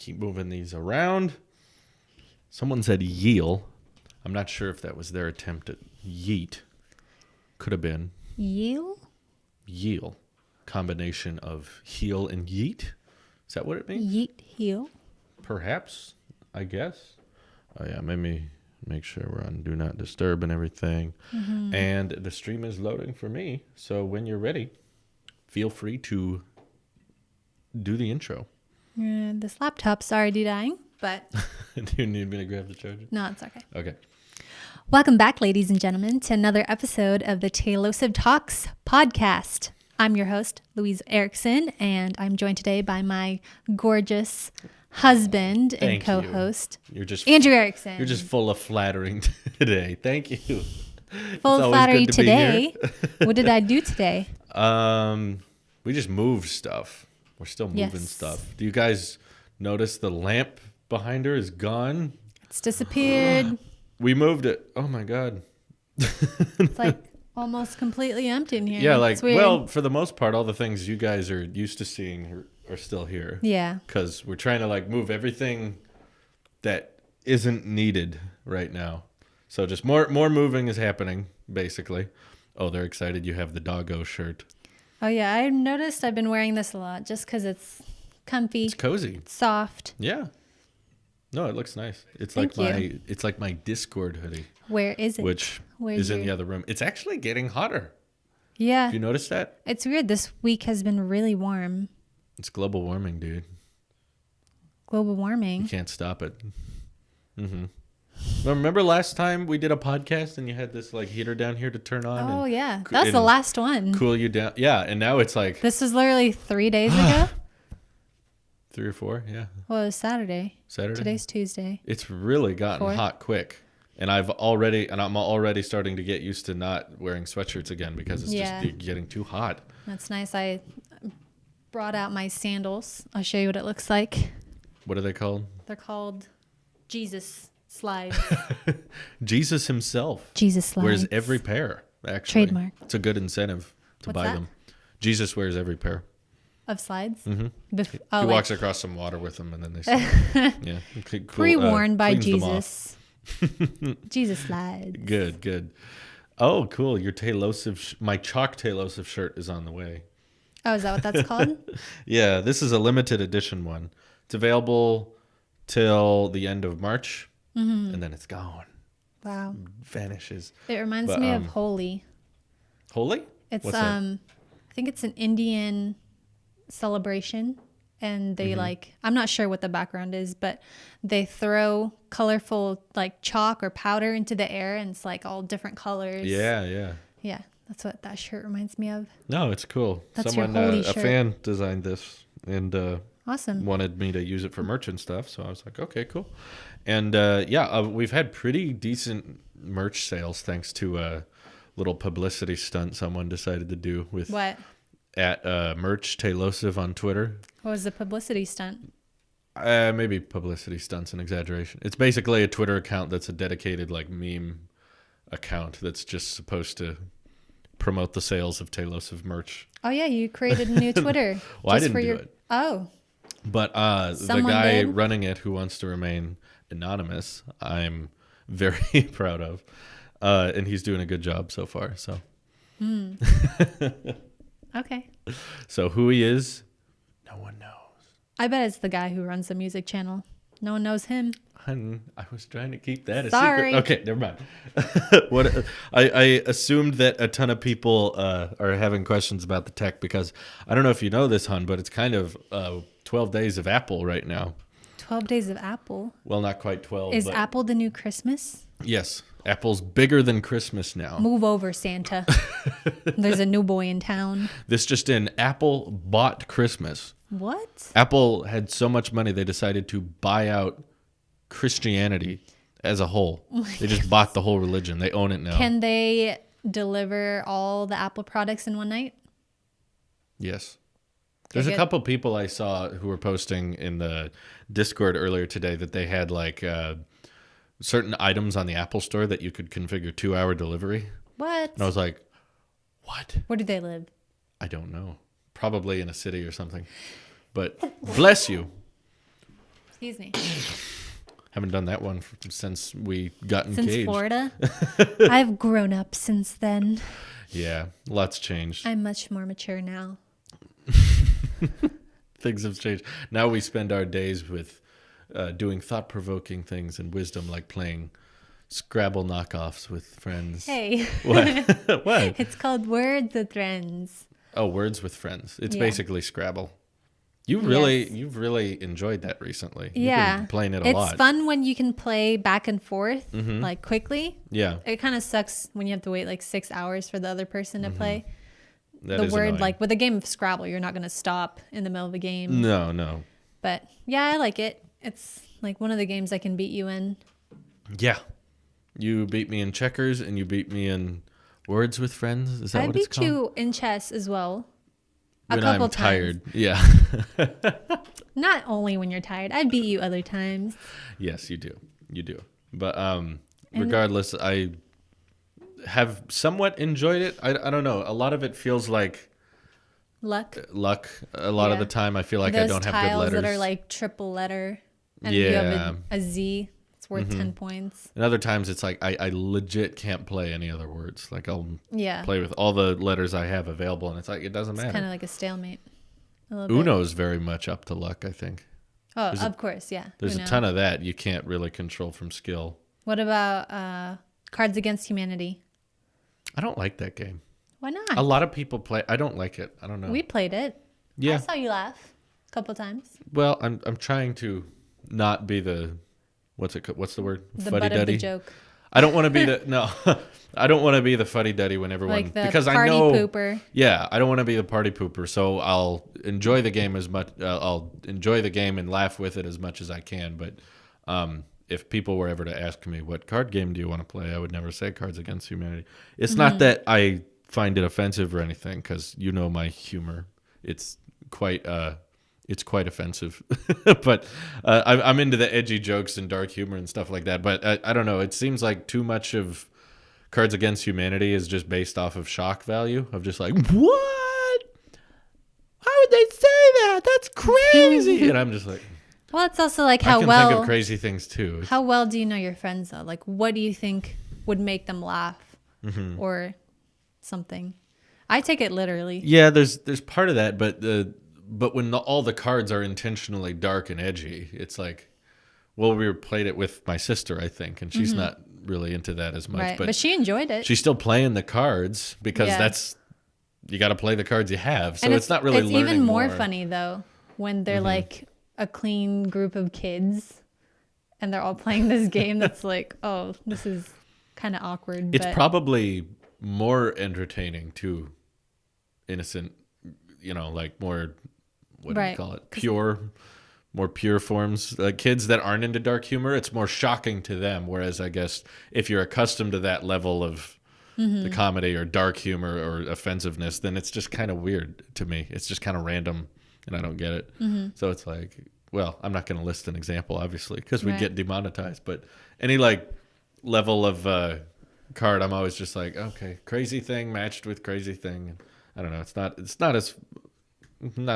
keep moving these around. Someone said yeel. I'm not sure if that was their attempt at yeet. Could have been. Yeel? Yeel. Combination of heel and yeet. Is that what it means? Yeet heel. Perhaps, I guess. Oh, yeah, maybe make sure we're on Do Not Disturb and everything. Mm-hmm. And the stream is loading for me. So when you're ready, feel free to do the intro. This laptop's already dying, but... Do you need me to grab the charger? No, it's okay. Okay. Welcome back, ladies and gentlemen, to another episode of the Tailosive Talks podcast. I'm your host, Louise Erickson, and I'm joined today by my gorgeous husband and co-host, Andrew Erickson. You're just full of flattering today. Thank you. Full of flattery today. What did I do today? We just moved stuff. We're still moving stuff. Do you guys notice the lamp behind her is gone? It's disappeared. We moved it. Oh my God. It's like almost completely empty in here. Yeah, like, well, for the most part, all the things you guys are used to seeing are still here. Yeah. Because we're trying to like move everything that isn't needed right now. So just more moving is happening, basically. Oh, they're excited you have the doggo shirt. Oh, yeah. I noticed I've been wearing this a lot just because it's comfy. It's cozy. It's soft. Yeah. No, it looks nice. It's like my Discord hoodie. Where is it? Which is in the other room. It's actually getting hotter. Yeah. Have you noticed that? It's weird. This week has been really warm. It's global warming, dude. Global warming. You can't stop it. Mm-hmm. Remember last time we did a podcast and you had this like heater down here to turn on? Oh, yeah. That's the last one. Cool you down. Yeah. And now it's like. This was literally 3 days ago. 3 or 4, yeah. Well, it was Saturday. Today's Tuesday. It's really gotten hot quick. And I'm already starting to get used to not wearing sweatshirts again because it's just getting too hot. That's nice. I brought out my sandals. I'll show you what it looks like. What are they called? They're called Jesus slides. Jesus himself. Jesus slides. Wears every pair, actually. Trademark. It's a good incentive to buy them. Jesus wears every pair. Of slides? Mm-hmm. He walks across some water with them and then they slide. Yeah. Cool. Pre-worn by Jesus. Jesus slides. Good. Oh, cool. Your Tailosive, my chalk Tailosive shirt is on the way. Oh, is that what that's called? Yeah, this is a limited edition one. It's available till the end of March, and then it's gone. Wow. Vanishes. It reminds me of Holi. Holi? It's I think it's an Indian celebration, and they I'm not sure what the background is, but they throw colorful like chalk or powder into the air, and it's like all different colors. Yeah. That's what that shirt reminds me of. No, it's cool. That's Someone, your Holi a shirt. fan designed this and awesome. Wanted me to use it for merch and stuff, so I was like, okay, cool. And we've had pretty decent merch sales thanks to a little publicity stunt someone decided to do with what? At merch Tailosive on Twitter. What was the publicity stunt? Maybe publicity stunt's an exaggeration. It's basically a Twitter account that's a dedicated like meme account that's just supposed to promote the sales of Tailosive merch. Oh yeah, you created a new Twitter. Well, I didn't do it. Oh. But the guy running it who wants to remain anonymous, I'm very proud of. And he's doing a good job so far. So. Okay. So who he is, no one knows. I bet it's the guy who runs the music channel. No one knows him. I was trying to keep that a Sorry. secret. Okay, never mind. I assumed that a ton of people are having questions about the tech because I don't know if you know this, hun, but it's kind of 12 days of Apple right now. 12 days of Apple? Well, not quite 12. Is Apple the new Christmas? Yes. Apple's bigger than Christmas now. Move over, Santa. There's a new boy in town. This just in, Apple bought Christmas. What? Apple had so much money they decided to buy out Christianity as a whole. They just bought the whole religion. They own it now. Can they deliver all the Apple products in one night? Yes. There's a couple people I saw who were posting in the Discord earlier today that they had like certain items on the Apple Store that you could configure 2-hour delivery. What? And I was like, what? Where do they live? I don't know. Probably in a city or something. But bless you. Excuse me. Haven't done that one since we got Since engaged. Florida? I've grown up since then. Yeah, lots changed. I'm much more mature now. Things have changed. Now we spend our days with doing thought-provoking things and wisdom, like playing Scrabble knockoffs with friends. Hey. What? What? It's called Words with Friends. Oh, Words with Friends. It's Yeah. basically Scrabble. You've really enjoyed that recently. Yeah. You've been playing it a lot. It's fun when you can play back and forth, like quickly. Yeah. It kind of sucks when you have to wait like 6 hours for the other person to play. That The is word, annoying. like with a game of Scrabble, you're not going to stop in the middle of a game. No. But yeah, I like it. It's like one of the games I can beat you in. Yeah. You beat me in checkers and you beat me in Words with Friends. Is that I what it's beat called? you in chess as well. When a couple I'm tired. times. Yeah. Not only when you're tired. I beat you other times. Yes, you do. You do. But regardless, I have somewhat enjoyed it. I don't know. A lot of it feels like Luck. luck. A lot of Yeah. the time I feel like Those I don't have good tiles letters. that are like triple letter. And you have Yeah. a Z. It's worth 10 points. And other times it's like I legit can't play any other words. Like I'll Yeah. play with all the letters I have available and it's like it doesn't It's matter. kind of like a stalemate. A little bit. Uno's very much up to luck, I think. Oh, there's of course. Yeah. There's Uno. a ton of that you can't really control from skill. What about Cards Against Humanity? I don't like that game. Why not? A lot of people play. I don't like it. I don't know. We played it. I Yeah. saw you laugh a couple times. Well, I'm trying to not be the what's the word? The Fuddy butt of the duddy. joke. I don't want to be the no. I don't want to be the fuddy duddy when everyone Like the because I party know pooper. Yeah, I don't want to be the party pooper. So I'll enjoy the game as much. I'll enjoy the game and laugh with it as much as I can. But if people were ever to ask me what card game do you want to play, I would never say Cards Against Humanity. It's not that I find it offensive or anything, because you know my humor. It's quite offensive. But I'm into the edgy jokes and dark humor and stuff like that. But I don't know. It seems like too much of Cards Against Humanity is just based off of shock value of just like, what? Why would they say that? That's crazy. And I'm just like, Well, it's also like I how can well think of crazy things too. how well do you know your friends though? Like what do you think would make them laugh or something? I take it literally. Yeah, there's part of that, but when all the cards are intentionally dark and edgy, it's like, well, we played it with my sister, I think, and she's not really into that as much. Right. But But she enjoyed it. she's still playing the cards because Yeah. you got to play the cards you have. So And it's not really it's learning even more funny though when they're like a clean group of kids and they're all playing this game that's like, oh, this is kind of awkward. It's but probably more entertaining to innocent, like more, what do you Right. call it? More pure forms. Like kids that aren't into dark humor, it's more shocking to them. Whereas I guess if you're accustomed to that level of the comedy or dark humor or offensiveness, then it's just kind of weird to me. It's just kind of random and I don't get it. So it's like, well, I'm not going to list an example, obviously, because we Right. get demonetized. But any like level of card, I'm always just like, okay, crazy thing matched with crazy thing. I don't know. It's not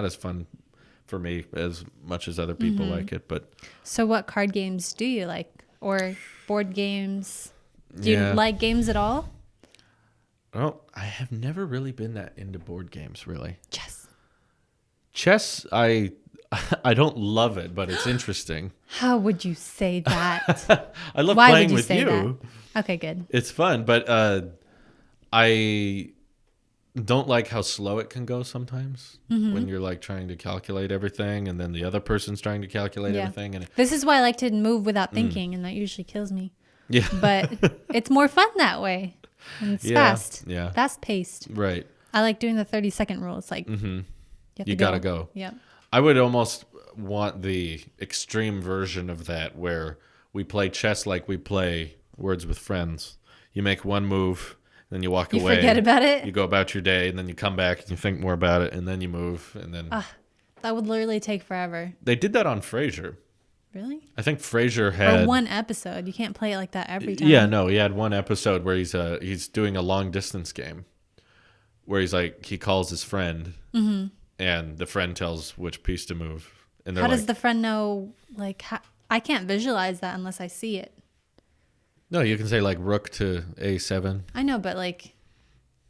as fun for me as much as other people like it. But So what card games do you like? Or board games? Do Yeah. you like games at all? well, I have never really been that into board games. Really, Yes. chess, I don't love it, but it's interesting. How would you say that? I love Why playing would you with say you. that? Okay, good. It's fun, but I don't like how slow it can go sometimes when you're like trying to calculate everything and then the other person's trying to calculate Yeah. everything. And This is why I like to move without thinking, and that usually kills me. yeah, But it's more fun that way. And it's Yeah, fast. yeah. Fast paced. right. I like doing the 30-second rule. It's like, you gotta go. Yep. I would almost want the extreme version of that where we play chess like we play Words with Friends. You make one move, then you walk You away. forget about it? You go about your day, and then you come back and you think more about it, and then you move, and then That would literally take forever. they did that on Frasier. Really? I think Frasier had For one episode. You can't play it like that every time. Yeah, no, he had one episode where he's doing a long distance game, where he's like he calls his friend, and the friend tells which piece to move, And they're how like, does the friend know? Like, I can't visualize that unless I see it. no, you can say like rook to A7. I know, but like,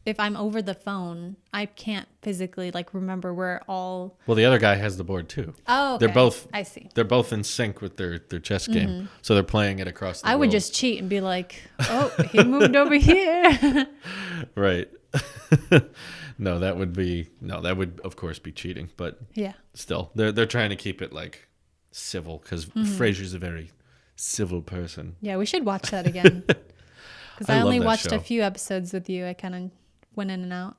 if I'm over the phone, I can't physically like remember where all. Well, the other guy has the board too. Oh, okay. They're both. I see. They're both in sync with their chess game, so they're playing it across the I would world. just cheat and be like, "Oh, he moved over here." Right. No, that would of course be cheating, but Yeah. still, they're trying to keep it like civil because Frasier's a very civil person. Yeah, we should watch that again. Because I love only that watched show. a few episodes with you. I kind of went in and out.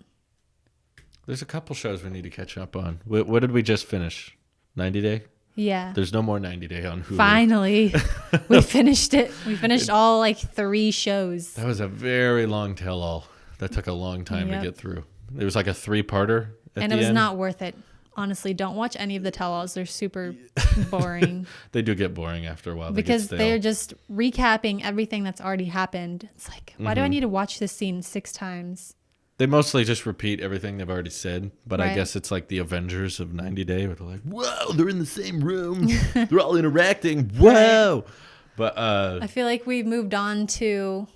There's a couple shows we need to catch up on. What did we just finish? 90 Day? Yeah. There's no more 90 Day on Hulu. Finally, we finished it. We finished all like 3 shows. That was a very long tell-all. That took a long time to get through. It was like a 3-parter at And the it was end. not worth it. Honestly, don't watch any of the tell-alls. They're super boring. They do get boring after a while. Because they they're just recapping everything that's already happened. It's like, why do I need to watch this scene 6 times? They mostly just repeat everything they've already said, but I Right. guess it's like the Avengers of 90 Day, where they're like, whoa, they're in the same room. They're all interacting. Whoa. But I feel like we've moved on to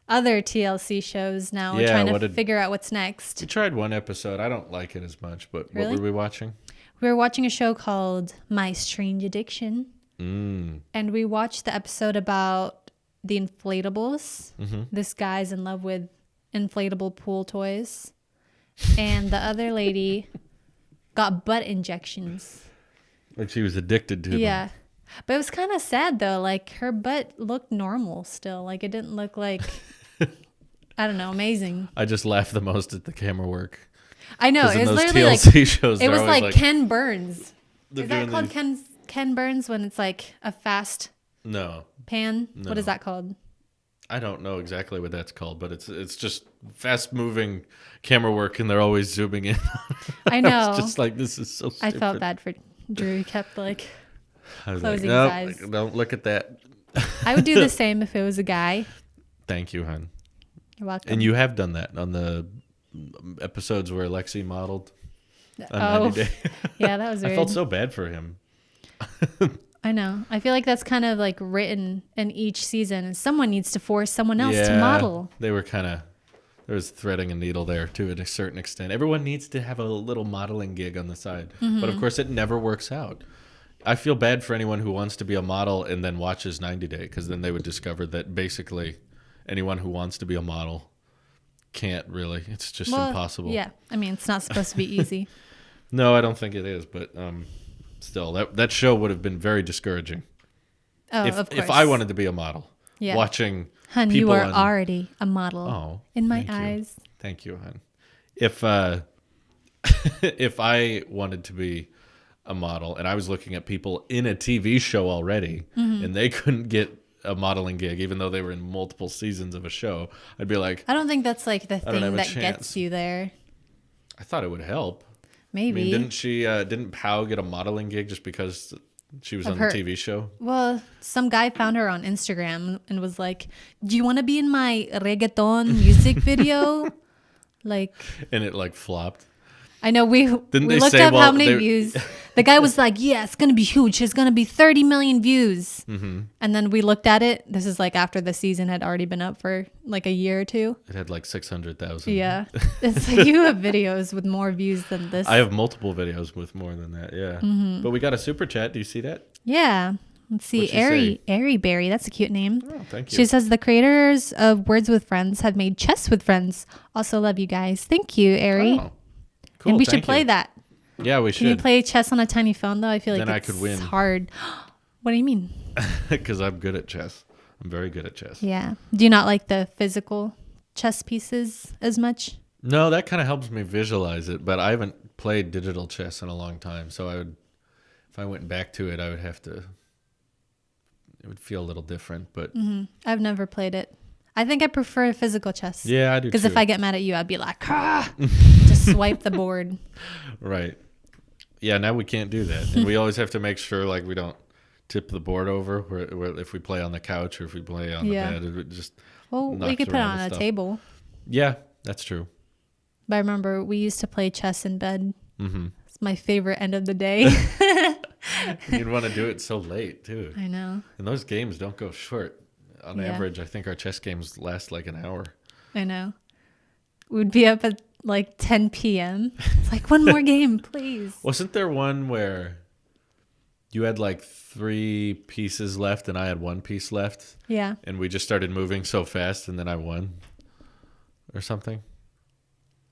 other TLC shows now. We're Yeah, trying to figure out what's next. we tried one episode. I don't like it as much, but Really? what were we watching? We were watching a show called My Strange Addiction. And we watched the episode about the inflatables. This guy's in love with inflatable pool toys. And the other lady got butt injections. Like she was addicted to them. Yeah. But it was kind of sad though. Like her butt looked normal still. Like it didn't look like, I don't know, amazing. I just laugh the most at the camera work. I know. 'Cause It in was those literally TLC like, shows, it they're was always like Ken Burns. they're Is that doing called these- Ken Burns when it's like a fast No. pan? No. What is that called? I don't know exactly what that's called, but it's just fast moving camera work, and they're always zooming in. I know. It's just like, this is so I stupid. felt bad for Drew. He kept like, I was closing nope, his eyes. don't look at that. I would do the same if it was a guy. Thank you, hon. You're welcome. And you have done that on the episodes where Lexi modeled on Oh, 90 Day. yeah, that was I weird. felt so bad for him. I know. I feel like that's kind of like written in each season, and someone needs to force someone else to Yeah, model. They were kind of, there was threading a needle there to a certain extent. Everyone needs to have a little modeling gig on the side. But of course, it never works out. I feel bad for anyone who wants to be a model and then watches 90 Day, because then they would discover that basically anyone who wants to be a model can't really. It's just impossible. Yeah. I mean, it's not supposed to be easy. No, I don't think it is, but still, that show would have been very discouraging. Oh, if, of course. if I wanted to be a model, Yeah. watching Hun, people you are on, already a model oh, in my thank you. eyes. Thank you, hon. If if I wanted to be a model and I was looking at people in a TV show already and they couldn't get a modeling gig even though they were in multiple seasons of a show, I'd be like, I don't think that's like the don't have thing a that chance. gets you there. I thought it would help. Maybe. I mean, didn't Pow get a modeling gig just because she was on heard- the TV show? Well, some guy found her on Instagram and was like, "Do you want to be in my reggaeton music video?" Like, And it like flopped. I know we they looked say, up well, how many they- views. The guy was like, "Yeah, it's gonna be huge. It's gonna be 30 million views." Mm-hmm. And then we looked at it. This is like after the season had already been up for like a year or two. It had like 600,000. Yeah, it's like you have videos with more views than this. I have multiple videos with more than that. Yeah. Mm-hmm. But we got a super chat. Do you see that? Yeah. Let's see. What'd she Airy Berry. That's a cute name. Oh, thank you. She says the creators of Words with Friends have made Chess with Friends. Also love you guys. Thank you, Airy. Oh, cool. And we should thank play you. that. Yeah, we Can you should. play chess on a tiny phone though? I feel like Then I it's could win. hard. What do you mean? Because I'm good at chess. I'm very good at chess. Yeah. Do you not like the physical chess pieces as much? No, that kind of helps me visualize it, but I haven't played digital chess in a long time. So if I went back to it, I would have to, it would feel a little different, but I've never played it. I think I prefer physical chess. yeah, I do Because too. if I get mad at you, I'd be like, just swipe the board. Right. Yeah, now we can't do that. And we always have to make sure like we don't tip the board over where if we play on the couch or if we play on Yeah. the bed, it just Well, we knocks could put it around on the a stuff. table. Yeah, that's true. But I remember we used to play chess in bed. Mm-hmm. It's my favorite end of the day. You'd want to do it so late too. I know. And those games don't go short. On average, I think our chess games last like an hour. I know. We'd be up at like 10 p.m. It's like, one more game, please. Wasn't there one where you had like 3 pieces left and I had 1 piece left? Yeah. And we just started moving so fast and then I won or something?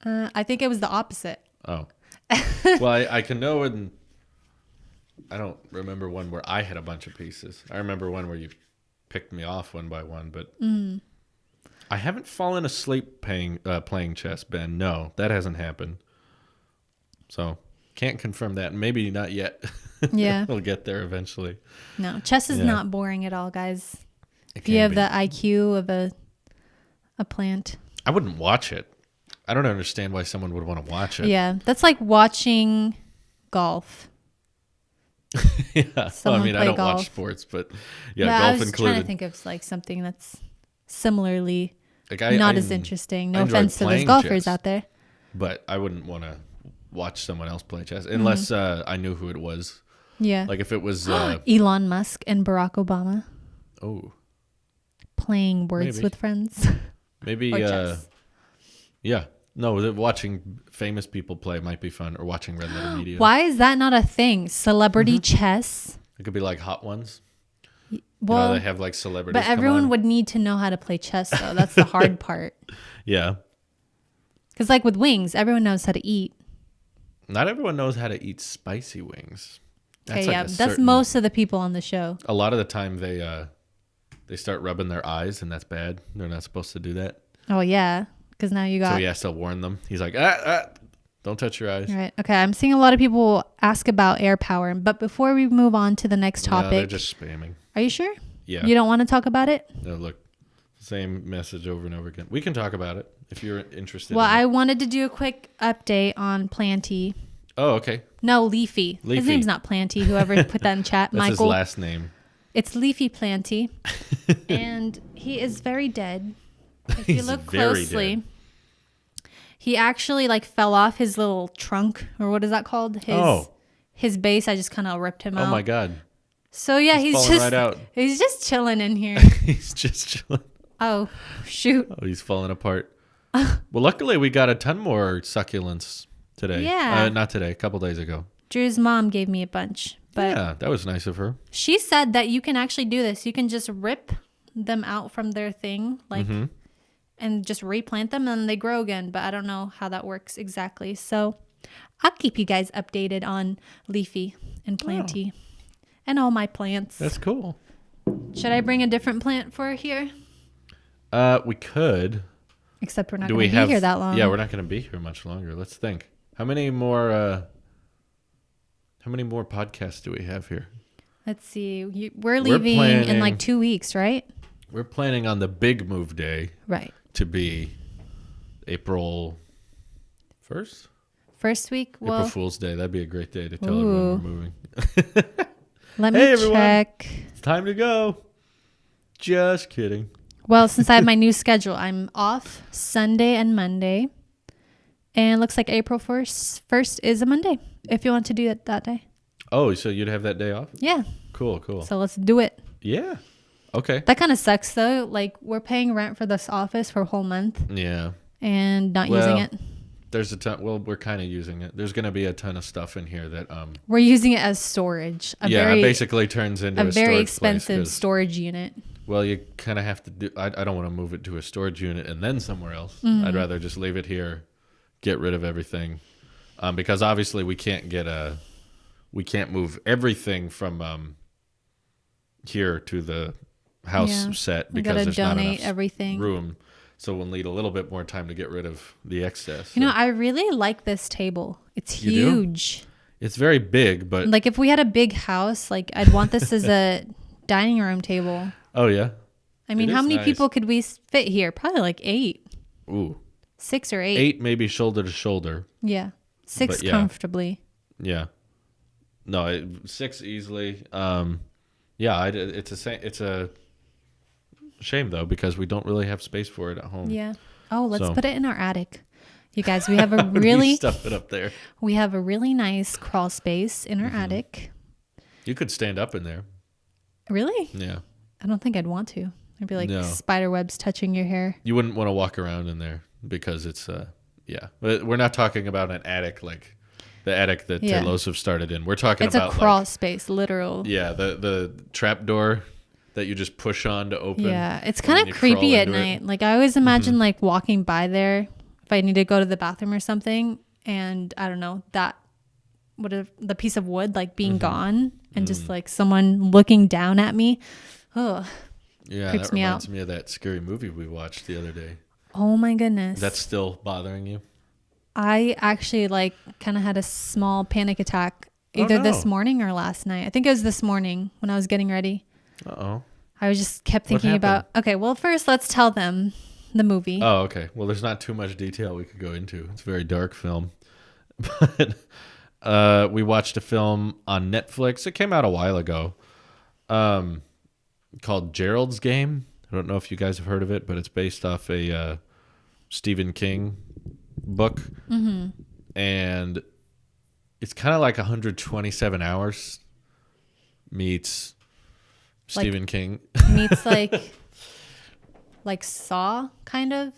I think it was the opposite. Oh. Well, I can know, and I don't remember one where I had a bunch of pieces. I remember one where you picked me off one by one, but I haven't fallen asleep playing chess, Ben. No, that hasn't happened. So can't confirm that. Maybe not yet. Yeah. We'll get there eventually. No, chess is not boring at all, guys. It If you have be. the IQ of a plant. I wouldn't watch it. I don't understand why someone would want to watch it. Yeah, that's like watching golf. Yeah. Well, Someone I mean, I play don't golf. watch sports, but yeah, I golf was included. trying to think of like something that's similarly Like not as interesting. No I enjoyed offense to those playing golfers chess, out there. but I wouldn't want to watch someone else play chess unless I knew who it was. Yeah. Like if it was Elon Musk and Barack Obama playing words Maybe. with friends. maybe Or chess. yeah. No, watching famous people play might be fun, or watching Red Letter Media. Why is that not a thing? Celebrity chess. It could be like Hot Ones. Well, They have like celebrities. but everyone would need to know how to play chess, though. That's the hard part. Yeah. Because like with wings, everyone knows how to eat. Not everyone knows how to eat spicy wings. Okay, like yeah, a that's certain- most of the people on the show. A lot of the time they start rubbing their eyes, and that's bad. They're not supposed to do that. Oh yeah, because now you got. So he has to warn them. He's like, don't touch your eyes. Right. Okay. I'm seeing a lot of people ask about air power, but before we move on to the next No, they're topic, just spamming. are you sure? Yeah. You don't want to talk about it? No, look, same message over and over again. We can talk about it if you're interested. Well, in I it. wanted to do a quick update on Planty. Oh, okay. No, Leafy. His Leafy. name's not Planty. Whoever put that in chat, That's his Michael. last name. It's Leafy Planty, and he is very dead. If you He's look very closely, dead. he actually like fell off his little trunk, or what is that called? His base. I just kind of ripped him out. Oh my God. So yeah, he's falling just right out. he's just chilling in here. He's just chilling. Oh shoot! Oh, he's falling apart. Well, luckily we got a ton more succulents today. Yeah. Not today. A couple days ago. Drew's mom gave me a bunch, but Yeah, that was nice of her. she said that you can actually do this. You can just rip them out from their thing, like, and just replant them, and they grow again. But I don't know how that works exactly. So I'll keep you guys updated on Leafy and Planty and all my plants. That's cool. Should I bring a different plant for here? We could. Except we're not Do going we to be have? here that long. Yeah, we're not going to be here much longer. Let's think. How many more podcasts do we have here? Let's see. We're leaving in like 2 weeks, right? We're planning on the big move day Right. to be April 1st? First week. April Well, Fool's Day. That'd be a great day to tell everyone we're moving. let me Hey, everyone. check. It's time to go. Just kidding. Well, since I have my new schedule, I'm off Sunday and Monday. And it looks like April 1st is a Monday, if you want to do it that day. Oh, so you'd have that day off? Yeah. Cool. So let's do it. Yeah. Okay. That kind of sucks, though. Like, we're paying rent for this office for a whole month Yeah. and not using it. There's a ton. Well, we're kind of using it. There's going to be a ton of stuff in here that We're using it as storage. it basically turns into a very storage expensive place 'cause, storage unit. well, you kind of have to do. I don't want to move it to a storage unit and then somewhere else. Mm-hmm. I'd rather just leave it here, get rid of everything, because obviously we can't move everything from here to the house set We because gotta there's not donate enough everything. room. So we'll need a little bit more time to get rid of the excess. You know, I really like this table. It's You do? huge. It's very big, but Like, if we had a big house, like, I'd want this as a dining room table. oh yeah. I mean, It how is many nice. people could we fit here? Probably like 8. Ooh. 6 or 8. 8 maybe shoulder to shoulder. Yeah. 6 But yeah. comfortably. Yeah. No, 6 easily. Yeah, it's a shame though because we don't really have space for it at home. Yeah. Oh, let's So- put it in our attic. You guys, we have a We really stuff it up there. nice crawl space in our attic. You could stand up in there. Really? Yeah. I don't think I'd want to. I'd be like No. spider webs touching your hair. You wouldn't want to walk around in there because it's yeah. But we're not talking about an attic like the attic that Tailosive started in. We're talking it's about a crawl space, literal. Yeah, the trap door that you just push on to open. Yeah, it's kind of creepy at night. Like I always imagine like walking by there if I need to go to the bathroom or something, and I don't know that the piece of wood like being gone and just like someone looking down at me. Oh, yeah, creeps that me reminds out. me of that scary movie we watched the other day. Oh my goodness. That's still bothering you? I actually like kind of had a small panic attack either this morning or last night. I think it was this morning when I was getting ready. Uh-oh. I was just kept thinking about, okay, well, first let's tell them the movie. Oh, okay. Well, there's not too much detail we could go into. It's a very dark film. But we watched a film on Netflix. It came out a while ago called Gerald's Game. I don't know if you guys have heard of it, but it's based off a Stephen King book. Mm-hmm. And it's kind of like 127 Hours meets Stephen King. Meets like Saw, kind of?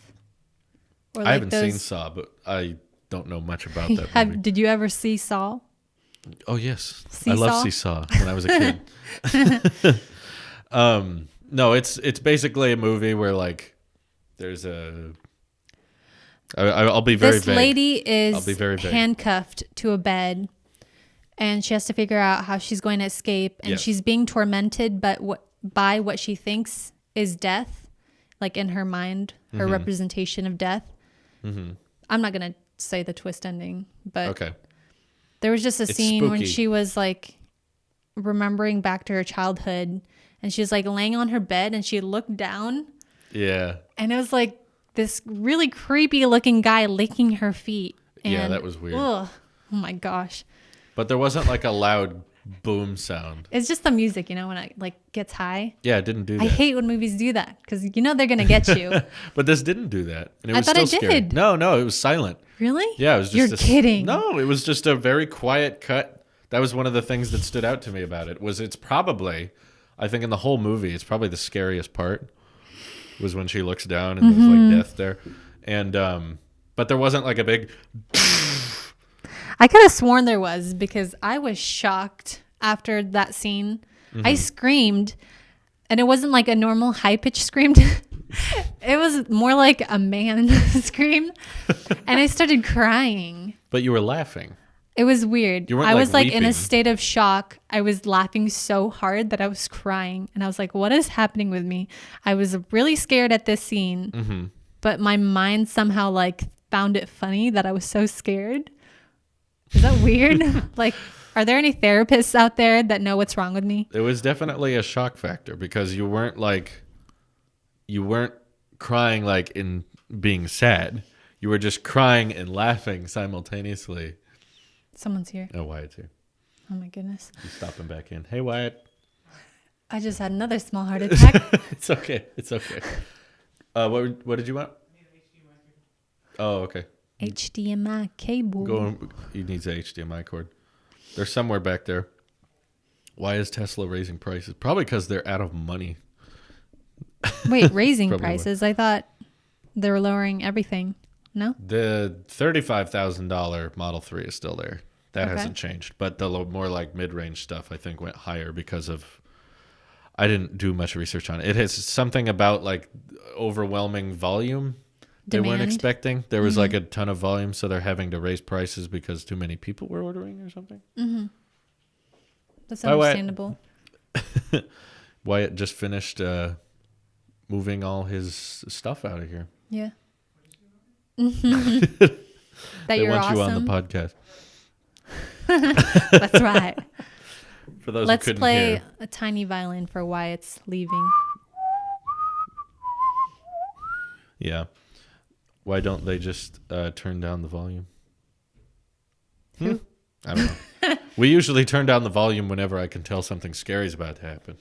Or like I haven't seen Saw, but I don't know much about that movie. Did you ever see Saw? Oh, yes. Seesaw? I love Seesaw when I was a kid. No, it's basically a movie where like there's a... I'll be very vague. This lady is I'll be very vague. handcuffed to a bed, and she has to figure out how she's going to escape, and she's being tormented by what she thinks is death, like in her mind, her representation of death. Mm-hmm. I'm not going to say the twist ending, but there was just a scene when she was like remembering back to her childhood, and she was like laying on her bed, and she looked down. Yeah. And it was like this really creepy looking guy licking her feet. And, yeah, that was weird. Ugh, oh my gosh. But there wasn't like a loud boom sound. It's just the music, when it like gets high. Yeah, it didn't do that. I hate when movies do that because they're going to get you. But this didn't do that. And it was I thought still it scary. did. No, it was silent. Really? Yeah, it was just You're kidding. No, it was just a very quiet cut. That was one of the things that stood out to me about it. It's probably, I think in the whole movie, it's probably the scariest part was when she looks down and there's like death there. And but there wasn't like a big I could have sworn there was because I was shocked after that scene. I screamed, and it wasn't like a normal high-pitched scream. It was more like a man scream, and I started crying. But you were laughing. It was weird. You weren't, I was like in weeping. a state of shock. I was laughing so hard that I was crying, and I was like, what is happening with me? I was really scared at this scene, but my mind somehow like found it funny that I was so scared. Is that weird? Like, are there any therapists out there that know what's wrong with me? It was definitely a shock factor because you weren't crying like in being sad. You were just crying and laughing simultaneously. Someone's here. Oh, Wyatt's here. Oh my goodness. He's stopping back in. Hey, Wyatt. I just had another small heart attack. It's okay. What did you want? Oh, okay. HDMI cable. He needs an HDMI cord. They're somewhere back there. Why is Tesla raising prices? Probably because they're out of money. Wait, raising prices? I thought they were lowering everything. No? The $35,000 Model 3 is still there. That hasn't changed. But the more like mid-range stuff, I think, went higher because of... I didn't do much research on it. It has something about like overwhelming volume. They weren't expecting. There was like a ton of volume, so they're having to raise prices because too many people were ordering or something. Mm-hmm. That's understandable. Wyatt just finished moving all his stuff out of here. Yeah. That they you're want awesome. you on the podcast. That's right. For those Let's who couldn't play hear. a tiny violin for Wyatt's leaving. Yeah. Why don't they just turn down the volume? I don't know. We usually turn down the volume whenever I can tell something scary is about to happen.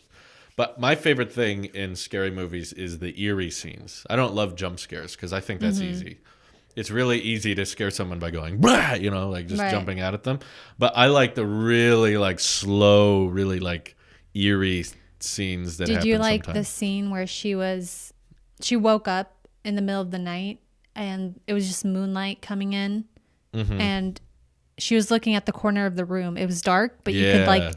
But my favorite thing in scary movies is the eerie scenes. I don't love jump scares because I think that's easy. it's really easy to scare someone by going, "Blah," like just Right. jumping out at them. But I like the really like slow, really like eerie scenes that Did happen you like the sometimes. scene where she woke up in the middle of the night and it was just moonlight coming in Mm-hmm. and she was looking at the corner of the room. It was dark, but you could Yeah.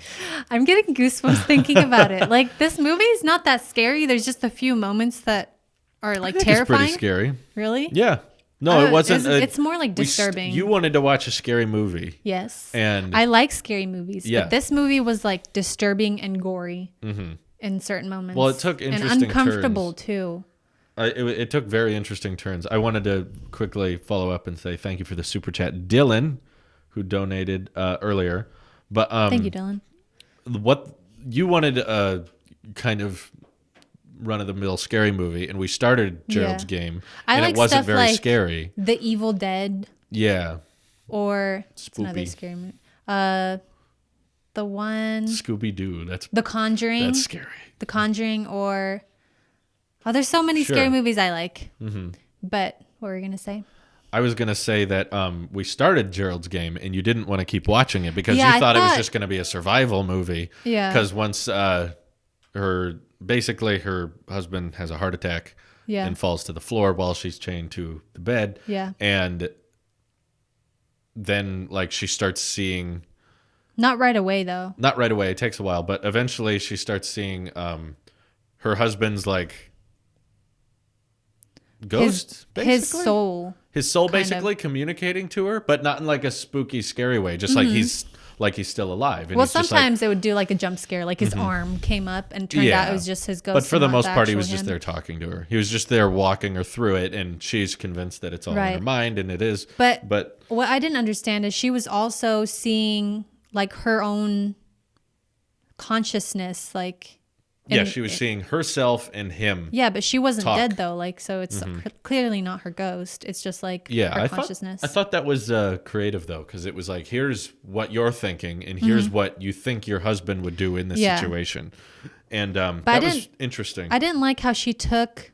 I'm getting goosebumps thinking about it. Like this movie is not that scary. There's just a few moments that are I like think it's terrifying. pretty scary. Really? Yeah. No, it wasn't. It's more like disturbing. You wanted to watch a scary movie. Yes. And I like scary movies, Yeah. but this movie was like disturbing and gory mm-hmm. in certain moments. Well, it took interesting and uncomfortable turns. too. It took very interesting turns. I wanted to quickly follow up and say thank you for the super chat, Dylan, who donated earlier. But Thank you, Dylan. what you wanted a kind of run-of-the-mill scary movie, and we started Gerald's Yeah. Game, I and like it wasn't stuff very like scary. The Evil Dead Yeah, or it's another Spoopy. scary movie. The one Scooby-Doo. The Conjuring. That's scary. The Conjuring or there's so many Sure. scary movies I like. Mm-hmm. But what were you gonna say? I was gonna say that we started Gerald's Game, and you didn't want to keep watching it because Yeah, you I thought it was thought- just gonna be a survival movie. Yeah. Because once her husband has a heart attack Yeah. and falls to the floor while she's chained to the bed. Yeah. And then like she starts seeing, Not right away though. not right away, it takes a while, but eventually she starts seeing her husband's like ghost, basically. His soul. His soul kind basically communicating to her, but not in like a spooky, scary way. Just like he's still alive. And Well, he's just like, sometimes it would do like a jump scare, like his arm came up and turned out it was just his ghost. But for and the not most part, he actual was just him. there talking to her. He was just there walking her through it, and she's convinced that it's all in Right. her mind, and it is. But But what I didn't understand is she was also seeing like her own consciousness, like yeah, she was seeing herself and him. yeah, but she wasn't Talk. dead though, like so it's clearly not her ghost. It's just like Yeah, her I consciousness. thought that was creative though, because it was like, here's what you're thinking, and here's what you think your husband would do in this Yeah. situation, and that I was didn't- interesting. I didn't like how she took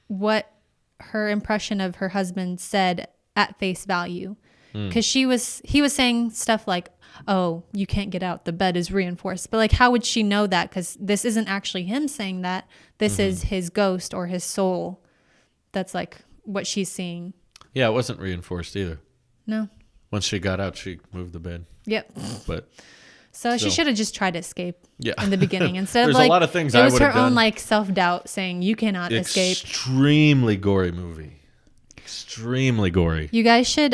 what her impression of her husband said at face value. Because he was saying stuff like, oh, you can't get out, the bed is reinforced. But like, how would she know that? Because this isn't actually him saying that. This is his ghost or his soul. That's like what she's seeing. Yeah, it wasn't reinforced either. No. Once she got out, she moved the bed. Yep. But So she So- should have just tried to escape yeah, in the beginning instead There's of like a lot of things it I was would her have done. own like self-doubt saying you cannot escape. Extremely gory movie. Extremely gory. You guys should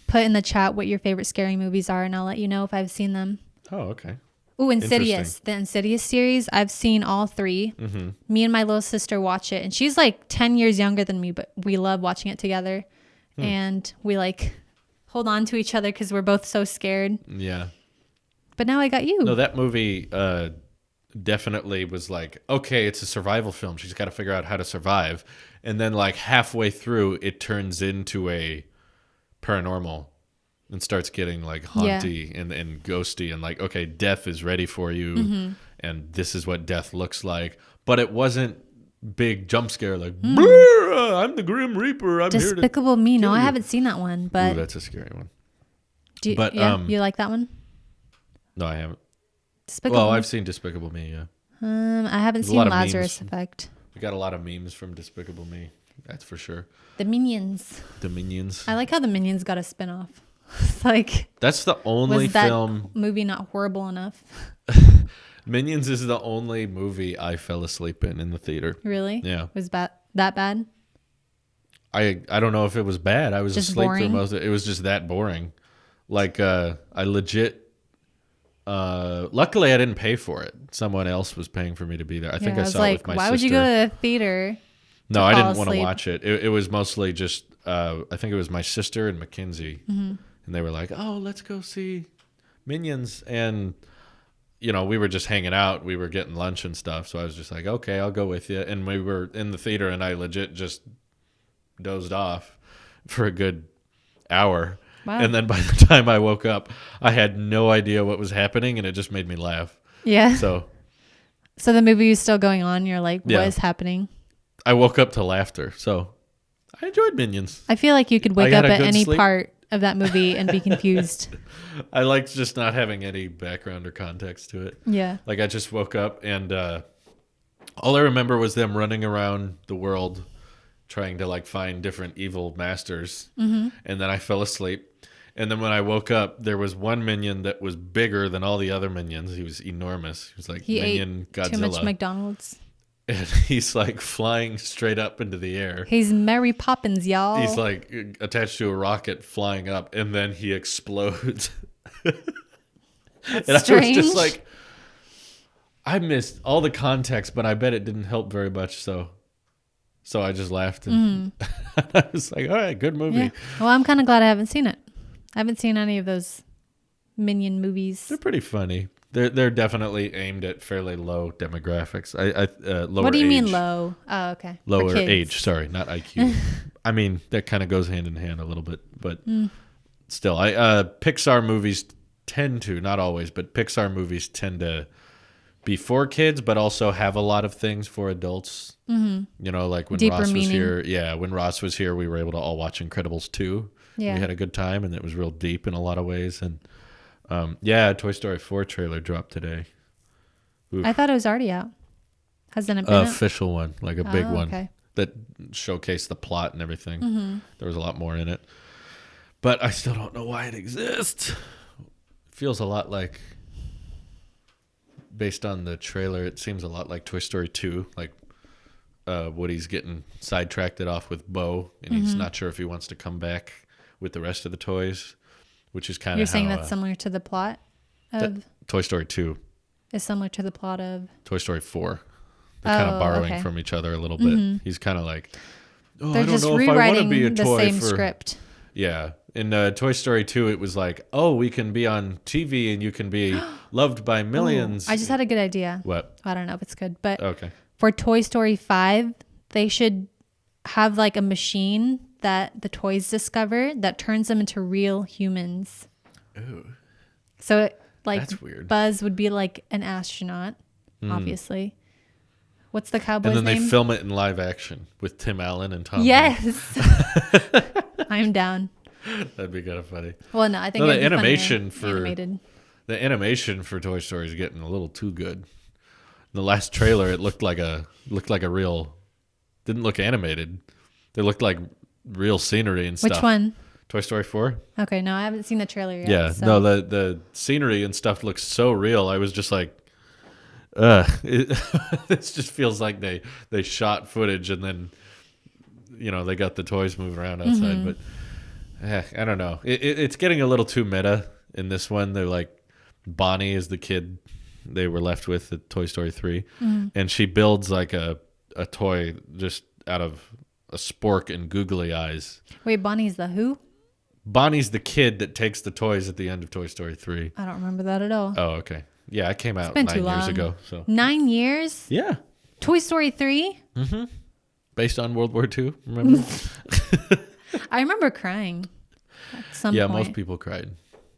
put in the chat what your favorite scary movies are, and I'll let you know if I've seen them. Oh, okay. Ooh, Insidious. Interesting. The Insidious series, I've seen all 3. Mm-hmm. Me and my little sister watch it, and she's like 10 years younger than me, but we love watching it together. And we like hold on to each other because we're both so scared. Yeah. But now I got you. No, that movie definitely was like, okay, it's a survival film. She's got to figure out how to survive. And then like halfway through, it turns into a paranormal and starts getting like haunty and ghosty and like, okay, death is ready for you. And this is what death looks like. But it wasn't big jump scare like, "Brr, I'm the Grim Reaper. I'm here to..." Despicable Me. No, kill I you. haven't seen that one, Ooh, but that's a scary one. do you, but, you like that one? No, I haven't. Despicable Well, Me? I've seen Despicable Me, yeah. I haven't There's a seen lot of Lazarus memes. Effect. We got a lot of memes from Despicable Me. That's for sure. The Minions. The Minions. I like how the Minions got a spinoff. It's like, That's the only was that film. movie not horrible enough? Minions is the only movie I fell asleep in the theater. Really? Yeah. Was that bad? I don't know if it was bad. I was Just asleep boring? for most of it. It was just that boring. Like I legit. Luckily, I didn't pay for it. Someone else was paying for me to be there. I think I was saw like, it with my why sister. would you go to the theater? No, to I fall didn't want to asleep? watch it. It was mostly just, I think it was my sister and Mackenzie. And they were like, oh, let's go see Minions. And, you know, we were just hanging out. We were getting lunch and stuff. So I was just like, okay, I'll go with you. And we were in the theater and I legit just dozed off for a good hour. Wow. And then by the time I woke up, I had no idea what was happening and it just made me laugh. Yeah. So So the movie is still going on. You're like, Yeah. what is happening? I woke up to laughter. So I enjoyed Minions. I feel like you could wake got up a at good any sleep. part of that movie and be confused. I liked just not having any background or context to it. Yeah. Like I just woke up and all I remember was them running around the world trying to like find different evil masters. And then I fell asleep. And then when I woke up, there was one minion that was bigger than all the other minions. He was enormous. He was like He Minion ate Godzilla. too much McDonald's. And he's like flying straight up into the air. He's Mary Poppins, y'all. He's like attached to a rocket flying up, and then he explodes. That's and strange. I was just like, I missed all the context, but I bet it didn't help very much. So I just laughed, and I was like, all right, good movie. Yeah. Well, I'm kind of glad I haven't seen it. I haven't seen any of those Minion movies. They're pretty funny. They're definitely aimed at fairly low demographics. Lower What do you age. mean low? Oh, okay. For Lower kids. age, sorry, not IQ. I mean, that kind of goes hand in hand a little bit, but still, Pixar movies tend to, not always, but Pixar movies tend to be for kids, but also have a lot of things for adults. You know, like when Deeper Ross was meaning. here. Yeah, when Ross was here, we were able to all watch Incredibles 2. Yeah. We had a good time, and it was real deep in a lot of ways. And Toy Story 4 trailer dropped today. I thought it was already out. Hasn't it been out? Official one, like a big one Okay. that showcased the plot and everything. There was a lot more in it, but I still don't know why it exists. It feels a lot like, based on the trailer, it seems a lot like Toy Story 2. Like Woody's getting sidetracked off with Bo, and he's not sure if he wants to come back with the rest of the toys, which is kind of You're saying that's similar to the plot of Toy Story 2. is similar to the plot of Toy Story 4. They're kind of borrowing from each other a little bit. He's kind of like, oh, they're I don't just know if I want to rewriting be a the toy same for. script. Yeah. In Toy Story 2, it was like, oh, we can be on TV and you can be loved by millions. Ooh, I just had a good idea. What? I don't know if it's good, but Okay. for Toy Story 5, they should have like a machine that the toys discover that turns them into real humans. Ooh. So it, like That's weird. Buzz would be like an astronaut, obviously. What's the cowboy's And then name? they film it in live action with Tim Allen and Tom. Yes. I'm down. Hanks. That'd be kind of funny. Well, no, I think No, the it'd be funnier animation for- animated. The animation for Toy Story is getting a little too good. The last trailer, it looked like a real. Didn't look animated. They looked like real scenery and stuff. Which one? Toy Story 4. Okay, no, I haven't seen the trailer yet. Yeah, so. no, the scenery and stuff looks so real. I was just like, it just feels like they shot footage and then, they got the toys moving around outside. But I don't know. It's getting a little too meta in this one. They're like, Bonnie is the kid they were left with at Toy Story 3, and she builds like a toy just out of a spork and googly eyes. Wait, Bonnie's the who? Bonnie's the kid that takes the toys at the end of Toy Story 3. I don't remember that at all. Oh, okay. Yeah, it came out been 9 too years long. ago. So 9 years? yeah, Toy Story 3? based on World War II. Remember? I remember crying at some Yeah, point. most people cried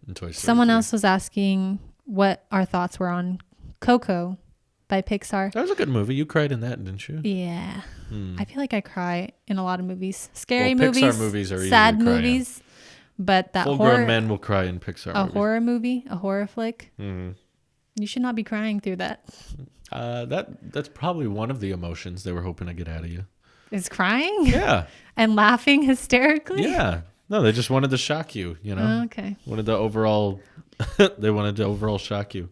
in Toy Story. Someone 3. else was asking what our thoughts were on Coco by Pixar. That was a good movie. You cried in that, didn't you? Yeah. I feel like I cry in a lot of movies. Scary Well, movies. Pixar movies are easy sad to cry in. movies. But that Full-grown horror, men will cry in Pixar a movies. horror movie, a horror flick. Mhm. You should not be crying through that. That's probably one of the emotions they were hoping to get out of you. Is crying Yeah, and laughing hysterically? yeah. No, they just wanted to shock you. Okay. Wanted the overall. They wanted to overall shock you.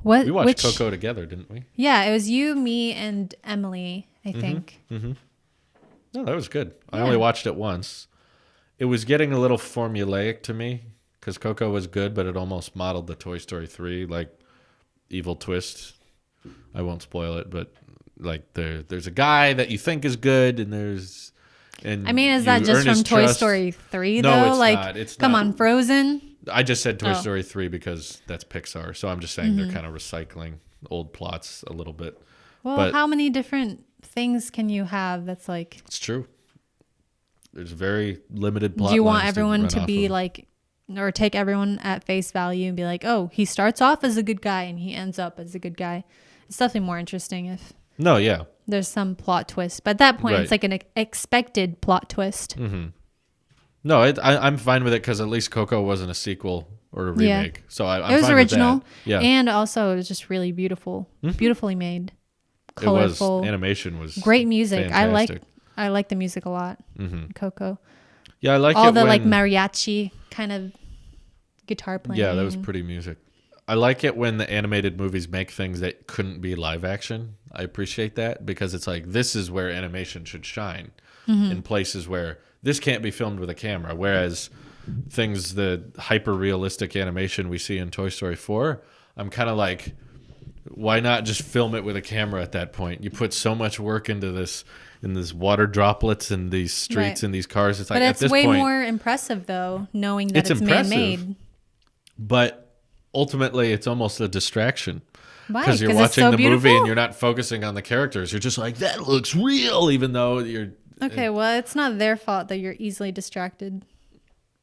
What? We watched which, Coco together, didn't we? Yeah, it was you, me, and Emily, I Mm-hmm. think. No, that was good. I Yeah. only watched it once. It was getting a little formulaic to me because Coco was good, but it almost modeled the Toy Story 3 like evil twist. I won't spoil it, but like there's a guy that you think is good, and I mean, is that you just earn from his Toy trust. Story 3 No, though? it's Like, not. It's come not. on, Frozen. I just said Toy Oh. Story 3 because that's Pixar, so I'm just saying they're kind of recycling old plots a little bit. Well, But- how many different things can you have that's like, It's true. There's very limited plot. do you want lines everyone run to off be of. like, or take everyone at face value and be like, oh, he starts off as a good guy and he ends up as a good guy? It's definitely more interesting if No, yeah. there's some plot twist. But at that point, Right. it's like an expected plot twist. Mm-hmm. No, I'm fine with it because at least Coco wasn't a sequel or a Yeah. remake. So I'm It was fine original. with that. Yeah. And also, it was just really beautiful. Beautifully made. Colorful. Animation was Great music. fantastic. I like the music a lot. Coco. Yeah, I like All it the when, like mariachi kind of guitar playing. Yeah, that was pretty music. I like it when the animated movies make things that couldn't be live action. I appreciate that because it's like this is where animation should shine in places where this can't be filmed with a camera. Whereas things, the hyper realistic animation we see in Toy Story 4, I'm kind of like, why not just film it with a camera at that point? You put so much work into this, in these water droplets and these streets and these cars. It's like, but at it's this way point, more impressive though, knowing that it's impressive, man-made. But ultimately, it's almost a distraction. Why? Because you're 'Cause it's watching so the movie beautiful? and you're not focusing on the characters. You're just like, that looks real, even though you're. Okay, well, it's not their fault that you're easily distracted.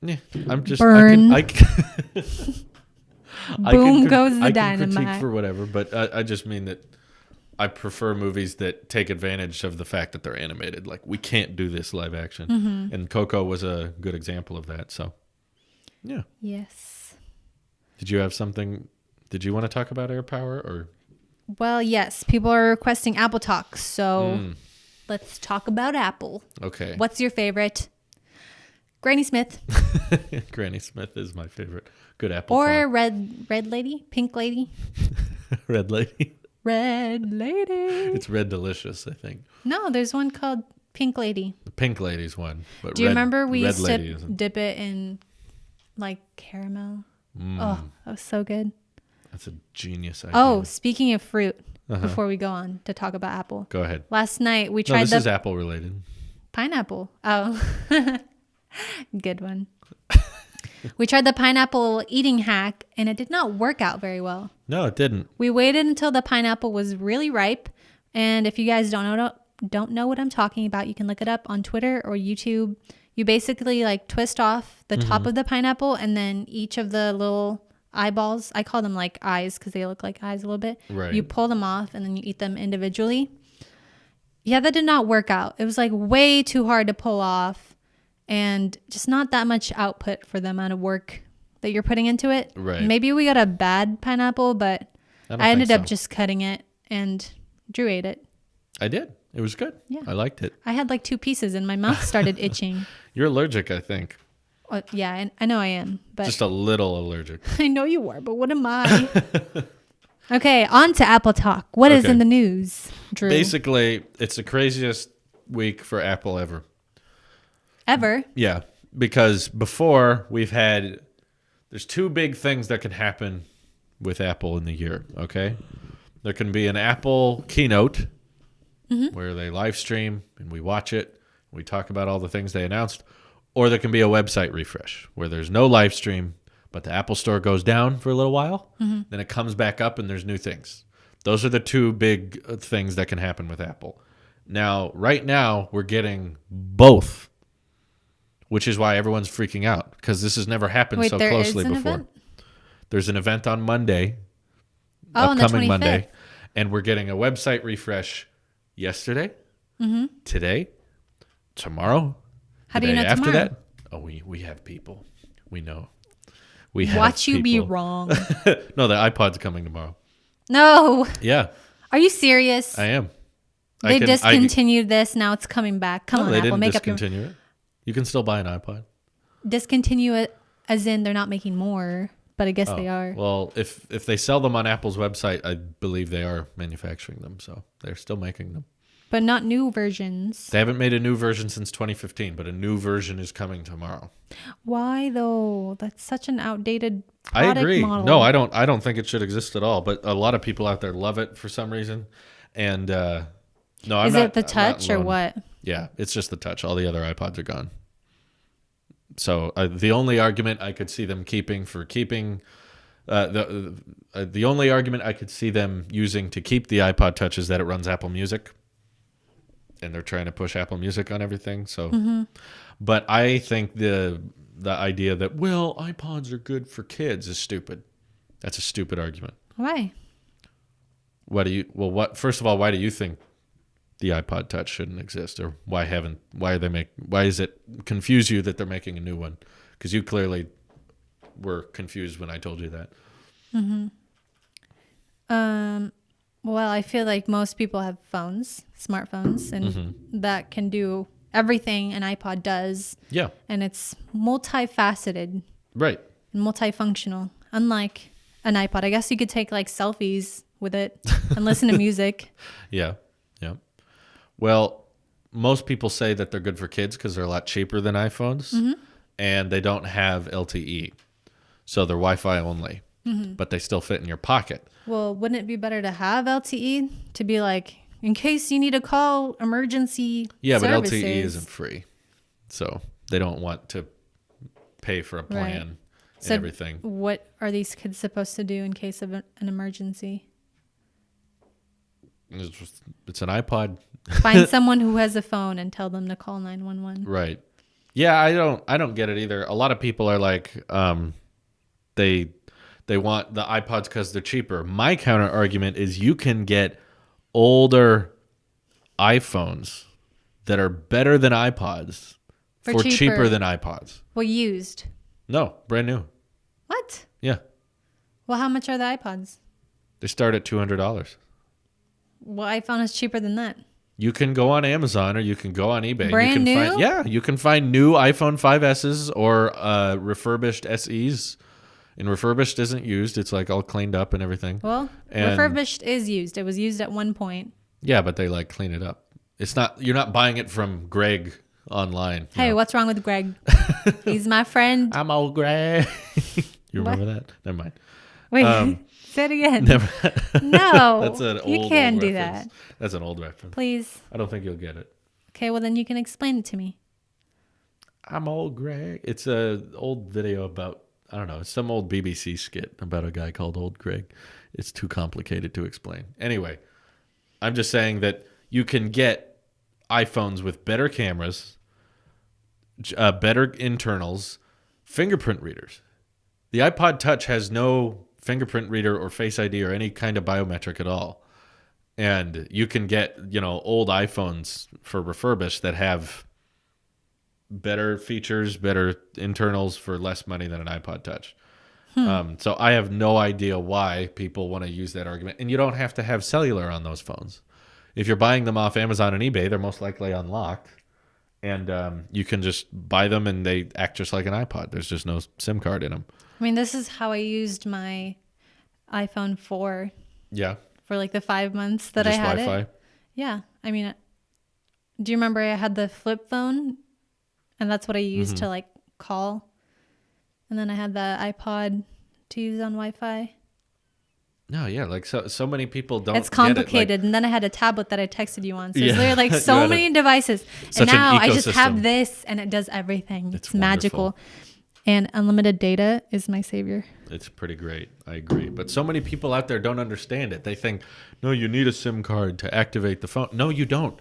Yeah, I'm just. Burn. I can Boom goes the I can critique dynamite. for whatever, but I just mean that I prefer movies that take advantage of the fact that they're animated. Like, we can't do this live action. And Coco was a good example of that. So, yeah. Yes. Did you have something? Did you want to talk about air power or? Well, yes. People are requesting Apple Talk, so let's talk about Apple. Okay. What's your favorite? Granny Smith Granny Smith is my favorite. Good Apple or talk. Red Lady, Pink Lady, Red Lady. Red Lady. It's Red Delicious, I think. No, there's one called Pink Lady. The Pink Lady's one. But Do you remember we Red used Lady to isn't. dip it in like caramel? Oh, that was so good. That's a genius idea. Oh, speaking of fruit, before we go on to talk about Apple. Go ahead. Last night we No, tried this the is Apple related. pineapple. Oh, good one. We tried the pineapple eating hack and it did not work out very well. No, it didn't. We waited until the pineapple was really ripe. And if you guys don't know what I'm talking about, you can look it up on Twitter or YouTube. You basically like twist off the top of the pineapple and then each of the little eyeballs, I call them like eyes because they look like eyes a little bit. Right. You pull them off and then you eat them individually. Yeah, that did not work out. It was like way too hard to pull off and just not that much output for the amount of work that you're putting into it. Right. Maybe we got a bad pineapple, but don't I ended think up so. just cutting it and Drew ate it. I did. It was good. Yeah. I liked it. I had like 2 pieces and my mouth started itching. You're allergic, I think. Yeah, I know I am, but Just a little allergic. I know you are, but what am I? Okay, on to Apple Talk. What is Okay. in the news, Drew? Basically, it's the craziest week for Apple ever. Ever? Yeah, because before there's 2 big things that can happen with Apple in the year, okay? There can be an Apple keynote where they live stream and we watch it. We talk about all the things they announced. Or there can be a website refresh where there's no live stream, but the Apple Store goes down for a little while. Then it comes back up and there's new things. Those are the 2 big things that can happen with Apple. Now, right now, we're getting both, which is why everyone's freaking out because this has never happened Wait, so there closely is an before. event? There's an event on Monday, On the upcoming 25th. Monday, and we're getting a website refresh yesterday, today, tomorrow. How the do you day know after tomorrow? that? Oh, we have people. We know. We have Watch you be people. wrong. No, the iPod's coming tomorrow. No. Yeah, Are you serious? I am. They discontinued this. Now it's coming back. Come No, on, they Apple. didn't Make up your discontinue it. You can still buy an iPod. discontinue it as in they're not making more, but I guess they are. Well, if they sell them on Apple's website, I believe they are manufacturing them, so they're still making them. But not new versions. They haven't made a new version since 2015, but a new version is coming tomorrow. Why though? That's such an outdated product I agree. model. No, I don't think it should exist at all. But a lot of people out there love it for some reason. And no, I'm Is not. it the I'm not touch or alone. what? Yeah, it's just the touch. All the other iPods are gone. So the only argument I could see them keeping, the only argument I could see them using to keep the iPod Touch is that it runs Apple Music, and they're trying to push Apple Music on everything. So, but I think the idea that iPods are good for kids is stupid. That's a stupid argument. Why? First of all, why do you think the iPod Touch shouldn't exist, or why is it confuse you that they're making a new one? Because you clearly were confused when I told you that. Well, I feel like most people have smartphones, and that can do everything an iPod does. Yeah. And it's multifaceted. Right. And multifunctional. Unlike an iPod. I guess you could take like selfies with it and listen to music. Yeah. Yeah. Well, most people say that they're good for kids because they're a lot cheaper than iPhones, and they don't have LTE. So they're Wi-Fi only, but they still fit in your pocket. Well, wouldn't it be better to have LTE to be like, in case you need to call emergency services? But LTE isn't free. So they don't want to pay for a plan and everything. What are these kids supposed to do in case of an emergency? It's an iPod. Find someone who has a phone and tell them to call 911. Right. Yeah, I don't get it either. A lot of people are like, they want the iPods because they're cheaper. My counter argument is you can get older iPhones that are better than iPods for cheaper than iPods. Well, used. No, brand new. What? Yeah. Well, how much are the iPods? They start at $200. Well, iPhone is cheaper than that. You can go on Amazon or you can go on eBay. Brand new? You can find new iPhone 5Ss or refurbished SEs. And refurbished isn't used. It's like all cleaned up and everything. Well, refurbished is used. It was used at one point. Yeah, but they like clean it up. It's not. You're not buying it from Greg online. Hey, what's wrong with Greg? He's my friend. I'm old Greg. You remember that? Never mind. Wait, say it again. Never. No, That's an old. You can't old do reference. that. That's an old reference. Please. I don't think you'll get it. Okay, well then you can explain it to me. I'm old Greg. It's a old video about. I don't know. It's some old BBC skit about a guy called Old Greg. It's too complicated to explain. Anyway, I'm just saying that you can get iPhones with better cameras, better internals, fingerprint readers. The iPod Touch has no fingerprint reader or Face ID or any kind of biometric at all. And you can get, old iPhones for refurbished that have better features, better internals for less money than an iPod Touch. So I have no idea why people want to use that argument. And you don't have to have cellular on those phones. If you're buying them off Amazon and eBay, they're most likely unlocked. And you can just buy them and they act just like an iPod. There's just no SIM card in them. I mean, this is how I used my iPhone 4. Yeah. For like the 5 months that just I had Wi-Fi? it. Yeah. I mean, do you remember I had the flip phone? And that's what I used to like call. And then I had the iPod to use on Wi-Fi. No, yeah, like so many people don't. It's complicated, get it. and then I had a tablet that I texted you on. So it's literally like so many devices, and Such an now I just have ecosystem. this, and it does everything. It's wonderful. magical, and unlimited data is my savior. It's pretty great. I agree. But so many people out there don't understand it. They think, no, you need a SIM card to activate the phone. No, you don't.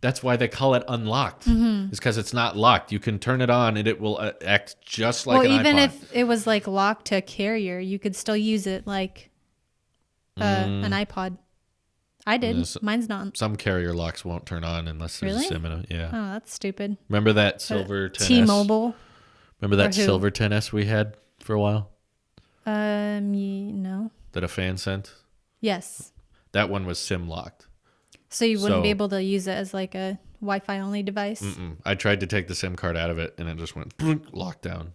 That's why they call it unlocked. It's because it's not locked. You can turn it on and it will act just like an iPod. Even if it was like locked to a carrier, you could still use it like an iPod. I did. Yeah, Mine's not. Some carrier locks won't turn on unless there's Really? a SIM in it. Yeah. Oh, that's stupid. Remember that silver 10S? T-Mobile. Remember that Or who? silver 10S we had for a while No. that a fan sent? Yes. That one was SIM locked. So you wouldn't be So- able to use it as like a Wi-Fi only device? I tried to take the SIM card out of it and it just went locked down.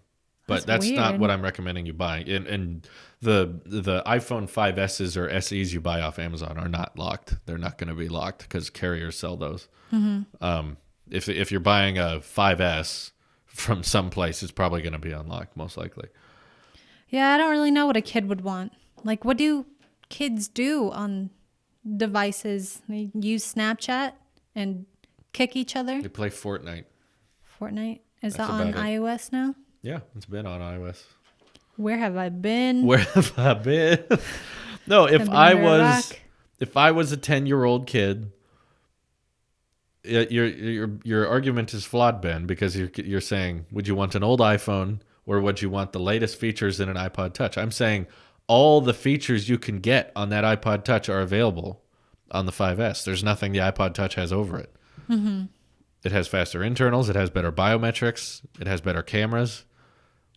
But That's that's not weird. what I'm recommending you buy. And the iPhone 5Ss or SEs you buy off Amazon are not locked. They're not going to be locked because carriers sell those. If you're buying a 5S from someplace, it's probably going to be unlocked, most likely. Yeah, I don't really know what a kid would want. Like, what do kids do on devices? They use Snapchat and kick each other? You play Fortnite. Fortnite? Is That's that on about it. iOS now? Yeah, it's been on iOS. Where have I been? Where have I been? No, I've been under a rock. if I was a 10-year-old kid, your argument is flawed, Ben, because you're saying, would you want an old iPhone or would you want the latest features in an iPod Touch? I'm saying all the features you can get on that iPod Touch are available on the 5S. There's nothing the iPod Touch has over it. Mm-hmm. It has faster internals. It has better biometrics. It has better cameras.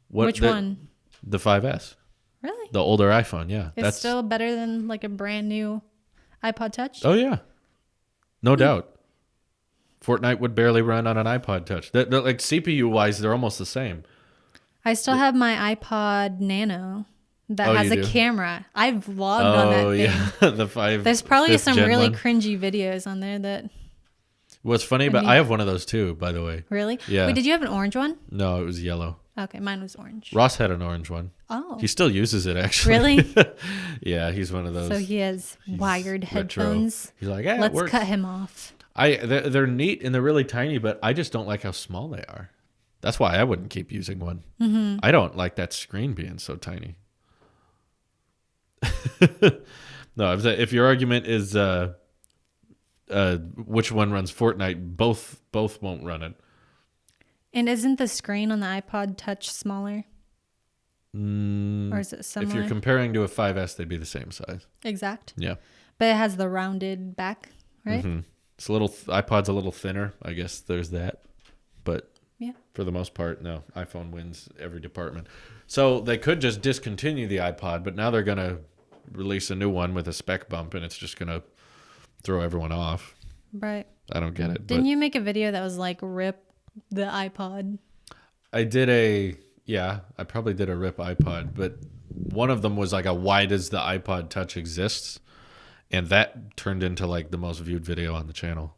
Which one? The 5S. Really? The older iPhone, yeah. It's still better than like a brand new iPod Touch? Oh, yeah. No doubt. Fortnite would barely run on an iPod Touch. Like CPU-wise, they're almost the same. I still have my iPod Nano that has a camera. I've vlogged on that thing. Yeah. The 5. There's probably some really one. cringy videos on there that... What's funny, but I have one of those too, by the way. Really? Yeah. Wait, did you have an orange one? No, it was yellow. Okay, mine was orange. Ross had an orange one. Oh. He still uses it, actually. Really? Yeah, he's one of those. So he has wired headphones. He's like, yeah, Let's cut him off. They're neat and they're really tiny, but I just don't like how small they are. That's why I wouldn't keep using one. Mm-hmm. I don't like that screen being so tiny. No, if your argument is which one runs Fortnite, both won't run it. And isn't the screen on the iPod Touch smaller? Or is it similar? If you're comparing to a 5S, they'd be the same size. Exact. Yeah. But it has the rounded back, right? Mm-hmm. It's a little iPod's a little thinner. I guess there's that. But yeah, for the most part, no. iPhone wins every department. So they could just discontinue the iPod, but now they're going to release a new one with a spec bump, and it's just going to throw everyone off. Right. I don't get it. Didn't you make a video that was like, rip the iPod? I probably did a rip iPod, but one of them was like why does the iPod Touch exists? And that turned into like the most viewed video on the channel.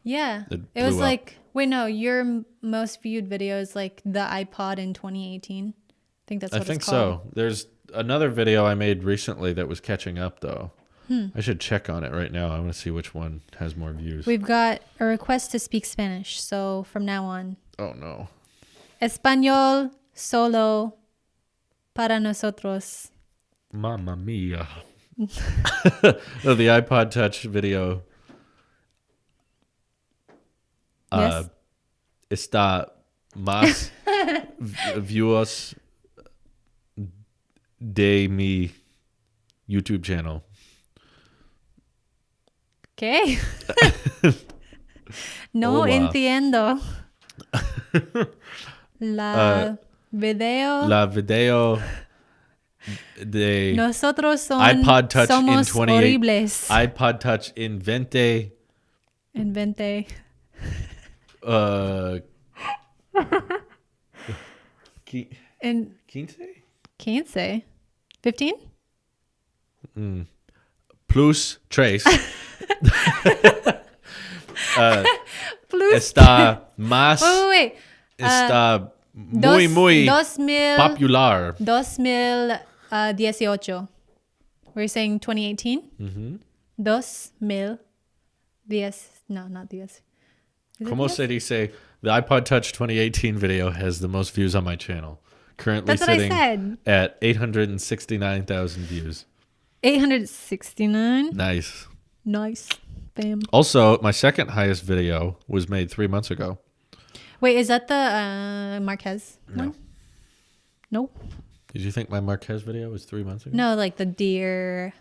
Yeah. It was like, wait, no, your most viewed video is like the iPod in 2018. I think that's what it's called. So. There's another video I made recently that was catching up though. I should check on it right now. I want to see which one has more views. We've got a request to speak Spanish. So from now on. Oh no. Español solo para nosotros. Mamma mia. The iPod Touch video Yes. Está más views de mi YouTube channel. ¿Qué? No Hola. entiendo. La video de Nosotros iPod Touch in somos 28 horribles. iPod Touch in 20 Invente. 15? 15? Plus tres Plus. está más Wait. está muy 2000, popular. 2018. We're saying 2018? Mm-hmm. 2010. No, not 10. Como se dice? The iPod Touch 2018 video has the most views on my channel. Currently That's what I sitting said. at 869,000 views. 869. Nice. Bam. Also, my second highest video was made 3 months ago. Wait, is that the Marquez one? No. Did you think my Marquez video was 3 months ago? No, like the Dear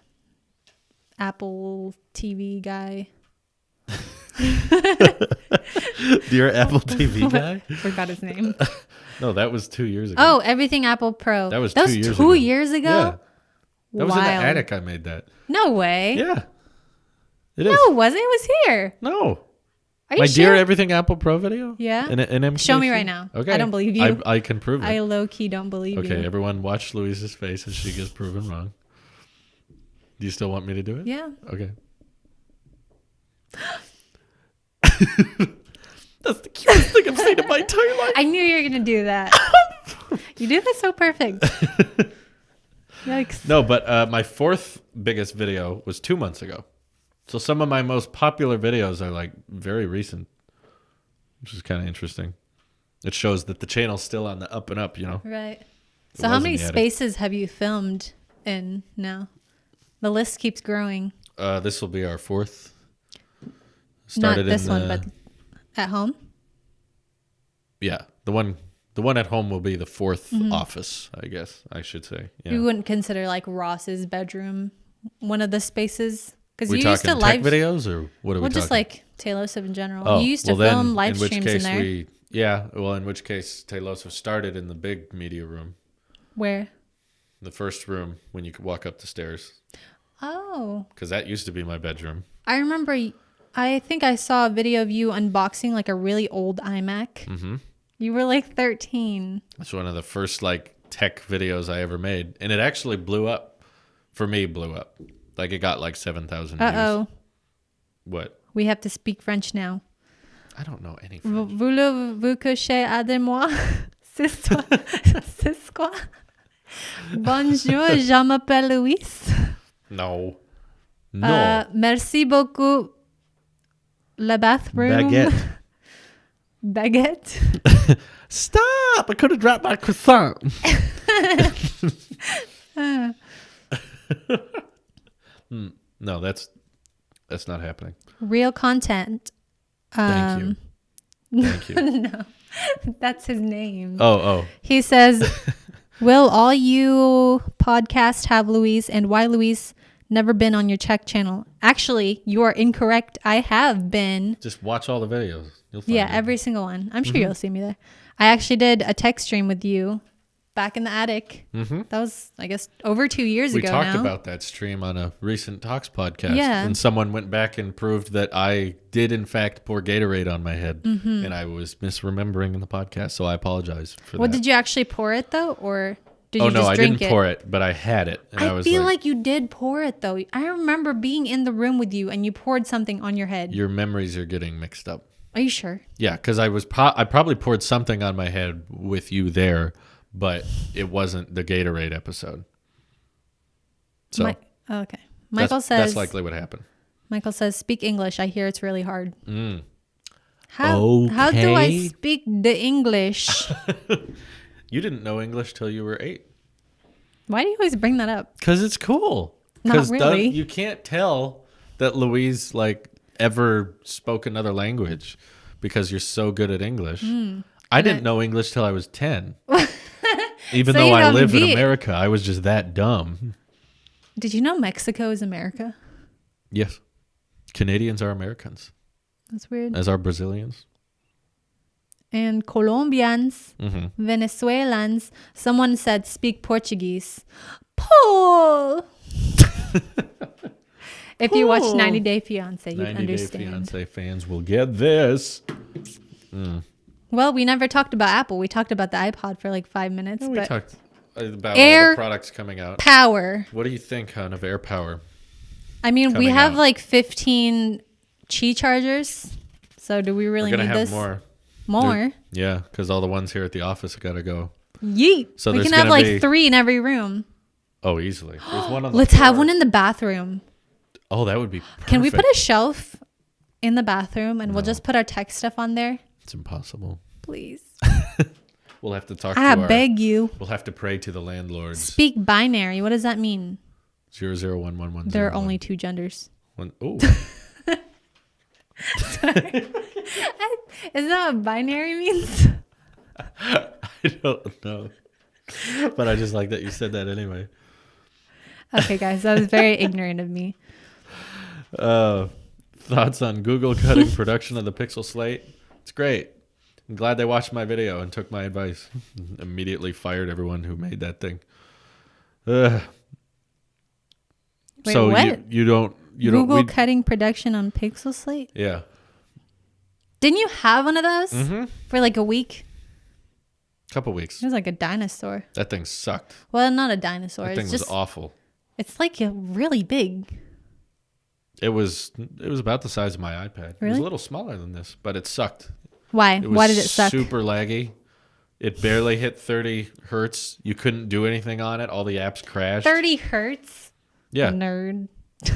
Apple TV guy. Dear Apple TV guy? Forgot his name. No, that was 2 years ago. Oh, Everything Apple Pro. That was 2 years two ago. years ago? Yeah. That was in the Wild. attic I made that. No way. Yeah. It is. No, it wasn't. It was here. No. Are you My sure? Dear Everything Apple Pro video? Yeah. In MKC? Show me right now. Okay. I don't believe you. I can prove it. I low-key don't believe you. Okay, everyone watch Louise's face as she gets proven wrong. Do you still want me to do it? Yeah. Okay. That's the cutest thing I've seen in my entire life. I knew you were going to do that. You did that so perfect. Yikes. No, but my fourth biggest video was 2 months ago. So some of my most popular videos are like very recent, which is kind of interesting. It shows that the channel's still on the up and up, you know? Right. So how many spaces have you filmed in now? The list keeps growing. This will be our fourth. Not this one, but at home? Yeah, the one at home will be the fourth office, I guess I should say. Yeah. You wouldn't consider like Ross's bedroom one of the spaces? Because We you used to talking tech live videos or what are we well, talking? just like Tailosive in general. Oh, You used to well, film then, live in which streams in case there. well, in which case Tailosive started in the big media room, Where? the first room when you could walk up the stairs, Oh, because that used to be my bedroom. I remember. I think I saw a video of you unboxing like a really old iMac. Mm-hmm. You were like 13. That's one of the first like tech videos I ever made, and it actually blew up. For me, blew up. Like it got like 7,000 views. Uh-oh. What? We have to speak French now. I don't know any French. Voulez-vous coucher avec moi? C'est quoi? Bonjour, je m'appelle Louise. No. No. Merci beaucoup. Le bathroom. Baguette. Baguette. Stop! I could have dropped my croissant. No, that's not happening. Real content. Thank you. Thank you. No, that's his name. Oh. He says, will all you podcasts have Louise, and why Louise never been on your Czech channel? Actually, you are incorrect. I have been. Just watch all the videos. You'll find it. Every single one. I'm sure you'll see me there. I actually did a tech stream with you back in the attic. Mm-hmm. That was, I guess, over 2 years We ago talked now. about that stream on a recent Talks podcast. Yeah. And someone went back and proved that I did, in fact, pour Gatorade on my head. Mm-hmm. And I was misremembering in the podcast, so I apologize for that. Well, did you actually pour it, though? Or did Oh, you no, just I drink didn't pour it, but I had it. And I was feel like you did pour it, though. I remember being in the room with you, and you poured something on your head. your memories are getting mixed up. Are you sure? Yeah, because I probably poured something on my head with you there, but it wasn't the Gatorade episode. So okay. Michael says that's likely what happened. Michael says, speak English. I hear it's really hard. Mm. How do I Okay. speak the English? You didn't know English till you were 8. Why do you always bring that up? Because it's cool. Not 'Cause really. You can't tell that Louise like ever spoke another language because you're so good at English. I didn't know English till I was 10. Even So though you I don't live in be- America, I was just that dumb. Did you know Mexico is America? Yes. Canadians are Americans, That's weird. as are Brazilians. And Colombians, Mm-hmm. Venezuelans. Someone said speak Portuguese. Paul. If you watch Paul. 90 Day Fiance, you'd 90 Day understand. Fiancé fans will get this. Well, we never talked about Apple. We talked about the iPod for like 5 minutes. We but talked about all Air the products coming out. power. What do you think, hon, of Air Power? I mean, we Coming have out. like 15 Qi chargers. So do we really We're going need to have this? more. More? Yeah, because all the ones here at the office got to go. Yeet. So we there's can have gonna like be- 3 in every room. Oh, easily. There's one on the Let's have floor. one in the bathroom. Oh, that would be perfect. Can we put a shelf in the bathroom and we'll just put our tech stuff on there? It's impossible. Please. We'll have to talk I to our... beg you. We'll have to pray to the landlords. Speak binary. What does that mean? 001110. There are only 2 genders. Oh, Isn't that what binary means? I don't know. But I just like that you said that anyway. Okay, guys. That was very ignorant of me. Thoughts on Google cutting production of the Pixel Slate? It's great. I'm glad they watched my video and took my advice. Immediately fired everyone who made that thing. Wait, So what? you don't Google cutting production on Pixel Slate? yeah. Didn't you have one of those Mm-hmm. for like a week? Couple weeks. It was like a dinosaur. That thing sucked. Well, not a dinosaur. That thing It's was just, awful. it's like really big. It was about the size of my iPad. It was Really? a little smaller than this, but it sucked. Why? It was Why did it suck? super laggy. It barely hit 30 hertz. You couldn't do anything on it. All the apps crashed. 30 hertz? Yeah. Nerd.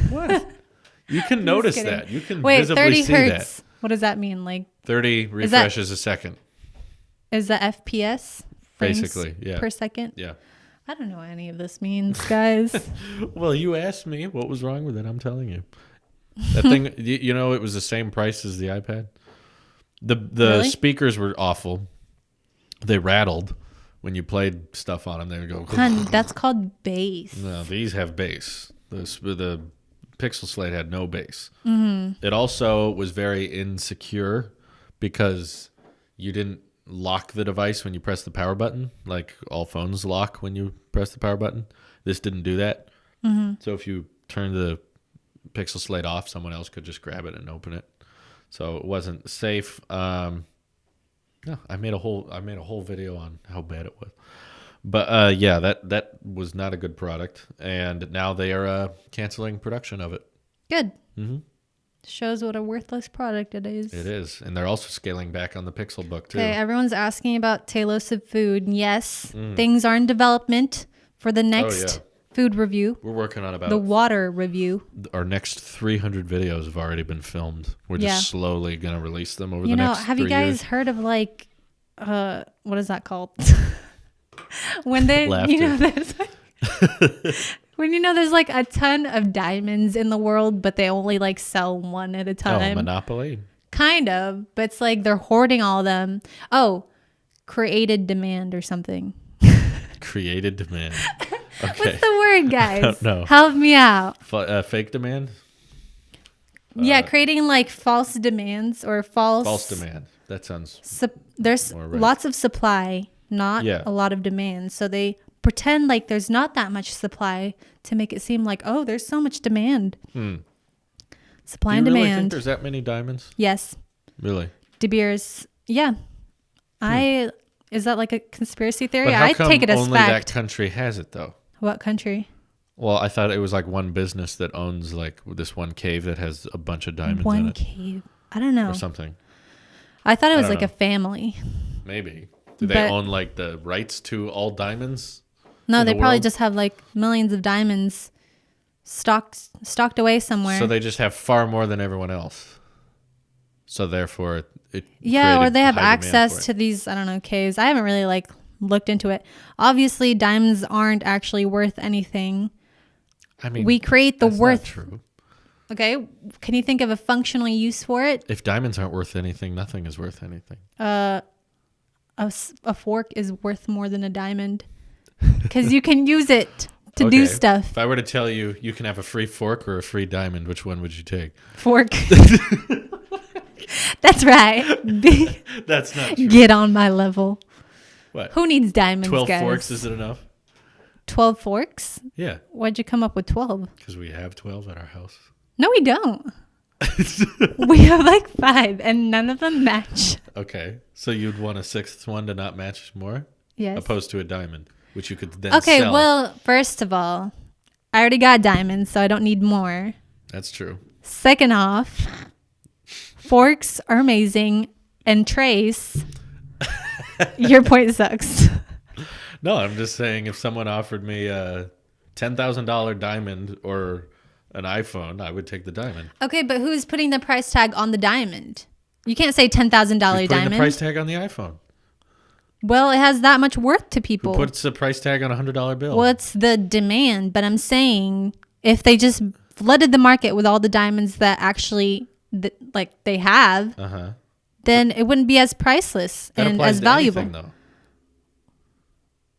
What? You can notice kidding. that. You can Wait, visibly 30 see hertz. that. What does that mean? Like, 30 refreshes a second. is that FPS? Frames Basically, yeah. Per second? Yeah. I don't know what any of this means, guys. Well, you asked me what was wrong with it. I'm telling you. That thing, you know, it was the same price as the iPad. The Really? speakers were awful. They rattled when you played stuff on them. They would go. Hun, that's called bass. No, these have bass. The Pixel Slate had no bass. Mm-hmm. It also was very insecure because you didn't lock the device when you press the power button. Like all phones lock when you press the power button. This didn't do that. Mm-hmm. So if you turn the Pixel Slate off, someone else could just grab it and open it. So it wasn't safe. No, I made a whole video on how bad it was. But yeah, that was not a good product, and now they are canceling production of it. Good. Mm-hmm. Shows what a worthless product it is. It is, and they're also scaling back on the Pixel Book too. Okay, everyone's asking about Tailosive food. Yes, things are in development for the next food review. We're working on about the water review. Our next 300 videos have already been filmed. We're just slowly gonna release them over the next 3 years. Have you guys heard of like what is that called? When they there's there's like a ton of diamonds in the world, but they only like sell one at a time. Oh, Monopoly. Kind of, but it's like they're hoarding all of them. Oh, created demand or something. Created demand. Okay. What's the word, guys? I don't know. Help me out. Fake demand? Yeah, creating like false demands or false demand. That sounds there's more right. Lots of supply, not a lot of demand. So they pretend like there's not that much supply to make it seem like, oh, there's so much demand. Supply and demand. Do you really think there's that many diamonds? Yes. Really? De Beers. Yeah. Is that like a conspiracy theory? I take it as only fact. That country has it though? What country? Well, I thought it was like one business that owns like this one cave that has a bunch of diamonds in it. One cave. I don't know. Or something. I thought it was like a family. Maybe. Do they own like the rights to all diamonds? No, they probably just have like millions of diamonds stocked away somewhere. So they just have far more than everyone else. So therefore it or they have access to these, I don't know, caves. I haven't really like looked into it. Obviously, diamonds aren't actually worth anything. I mean, we create the worth. Not true. Okay, can you think of a functional use for it? If diamonds aren't worth anything, nothing is worth anything. A fork is worth more than a diamond because you can use it to do stuff. If I were to tell you you can have a free fork or a free diamond, which one would you take? Fork. That's right. That's not true. Get on my level. What? Who needs diamonds, 12 guys? forks, is it enough? 12 forks? Yeah. Why'd you come up with 12? Because we have 12 at our house. No, we don't. We have like 5 and none of them match. Okay. So you'd want a 6th one to not match more? Yes. Opposed to a diamond, which you could then sell. Okay, well, first of all, I already got diamonds, so I don't need more. That's true. Second off, forks are amazing. And Trace, your point sucks. No, I'm just saying if someone offered me a $10,000 diamond or an iPhone, I would take the diamond. Okay, but who's putting the price tag on the diamond? You can't say $10,000 diamond. Putting the price tag on the iPhone. Well, it has that much worth to people. Who puts the price tag on a $100 bill? Well, it's the demand, but I'm saying if they just flooded the market with all the diamonds that actually they have, then it wouldn't be as priceless and as valuable. Anything, though.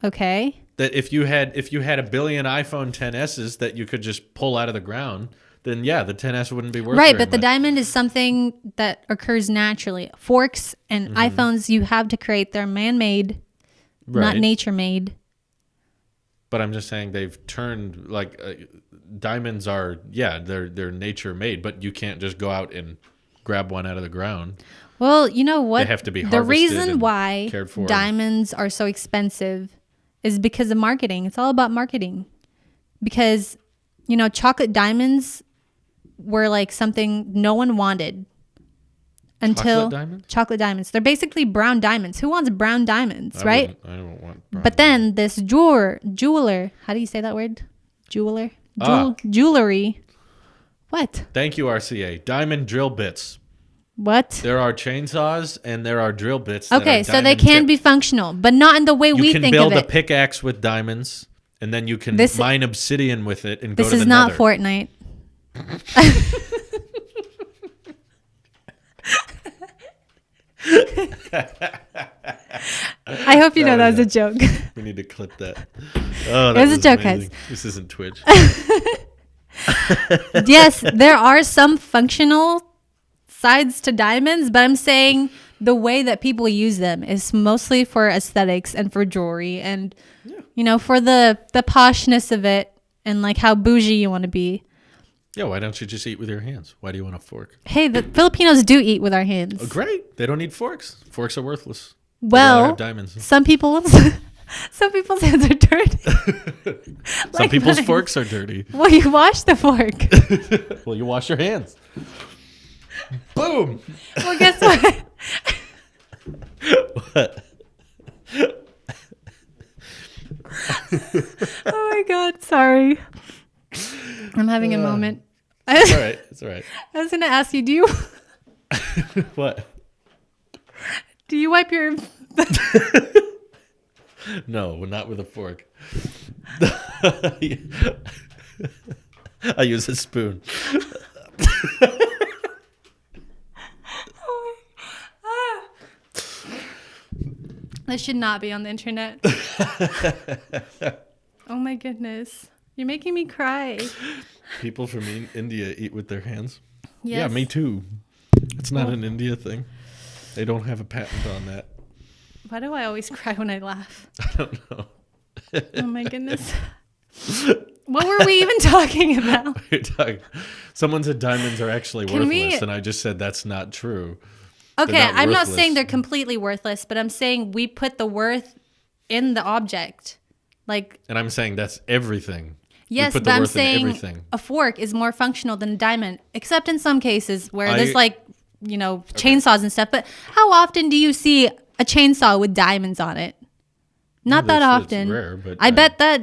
Okay. That if you had a billion iPhone XSs that you could just pull out of the ground, then yeah, the XS wouldn't be worth right. But the much. diamond is something that occurs naturally. Forks and iPhones, you have to create. They're man-made, not nature-made. But I'm just saying they've turned diamonds are they're nature-made, but you can't just go out and grab one out of the ground. Well, you know what? They have to be harvested. The reason why cared for. Diamonds are so expensive is because of marketing. It's all about marketing. Because, chocolate diamonds were like something no one wanted until chocolate diamonds. They're basically brown diamonds. Who wants brown diamonds, right? I don't want brown But then this jeweler, how do you say that word? Jeweler? Jewelry. What? Thank you, RCA. Diamond drill bits. What? There are chainsaws and there are drill bits. Okay, so they can be functional, but not in the way we think of it. You can build a pickaxe with diamonds, and then you can mine obsidian with it and go to the nether. This is not Fortnite. I hope you know that was a joke. We need to clip that. Oh, it was a joke, amazing. guys. This isn't Twitch. Yes, there are some functional sides to diamonds, but I'm saying the way that people use them is mostly for aesthetics and for jewelry and, for the poshness of it and like how bougie you want to be. Yeah, why don't you just eat with your hands? Why do you want a fork? Hey, the Filipinos do eat with our hands. Oh, great. They don't need forks. Forks are worthless. Well, have diamonds. some people's hands are dirty. Some people's forks are dirty. Well, you wash the fork. Well, you wash your hands. Boom. Well, guess what? What? Oh my God, sorry. I'm having a moment. It's all right. It's all right. I was gonna ask you, do you What? wipe your No, not with a fork. I use a spoon. This should not be on the internet. Oh my goodness. You're making me cry. People from India eat with their hands. Yes. Yeah, me too. It's not an India thing. They don't have a patent on that. Why do I always cry when I laugh? I don't know. Oh my goodness. What were we even talking about? Someone said diamonds are actually Can worthless, and I just said that's not true. Okay, I'm not saying they're completely worthless, but I'm saying we put the worth in the object. And I'm saying that's everything. Yes, but I'm saying a fork is more functional than a diamond, except in some cases where there's chainsaws and stuff. But how often do you see a chainsaw with diamonds on it? Not that often. It's rare, but I bet that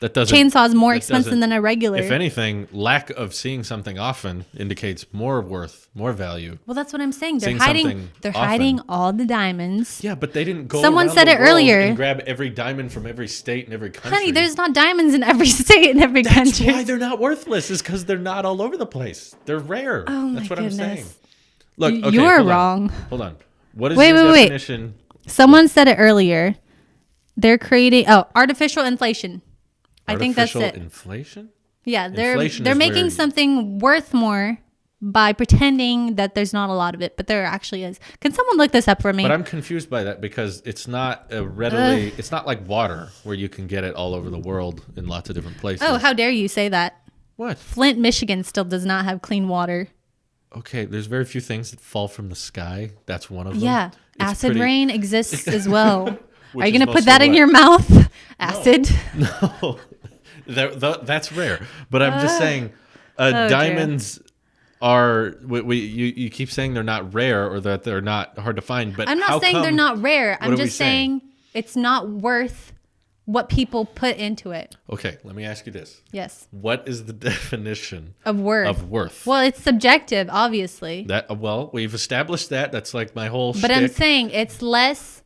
chainsaw is more expensive than a regular. If anything, lack of seeing something often indicates more worth, more value. Well, that's what I'm saying. They're hiding all the diamonds. Yeah, but they didn't go Someone said it earlier and grab every diamond from every state and every country. Honey, there's not diamonds in every state and every country. That's why they're not worthless, is because they're not all over the place. They're rare. Oh, that's what goodness. I'm saying. Look, okay, you're wrong. Hold on. What is your definition? Someone said it earlier. They're creating artificial inflation. I think that's it. Artificial inflation? Yeah, they're making something worth more by pretending that there's not a lot of it, but there actually is. Can someone look this up for me? But I'm confused by that because it's not it's not like water where you can get it all over the world in lots of different places. Oh, how dare you say that? What? Flint, Michigan still does not have clean water. Okay, there's very few things that fall from the sky. That's one of them. Yeah, acid rain exists as well. Are you going to put mostly that in your mouth? Acid? No. That's rare. But I'm just saying diamonds are you keep saying they're not rare or that they're not hard to find, but I'm not saying they're not rare. I'm just saying it's not worth what people put into it. Okay, let me ask you this. Yes. What is the definition of worth? Well, it's subjective, obviously. We've established that. That's like my whole But I'm saying it's less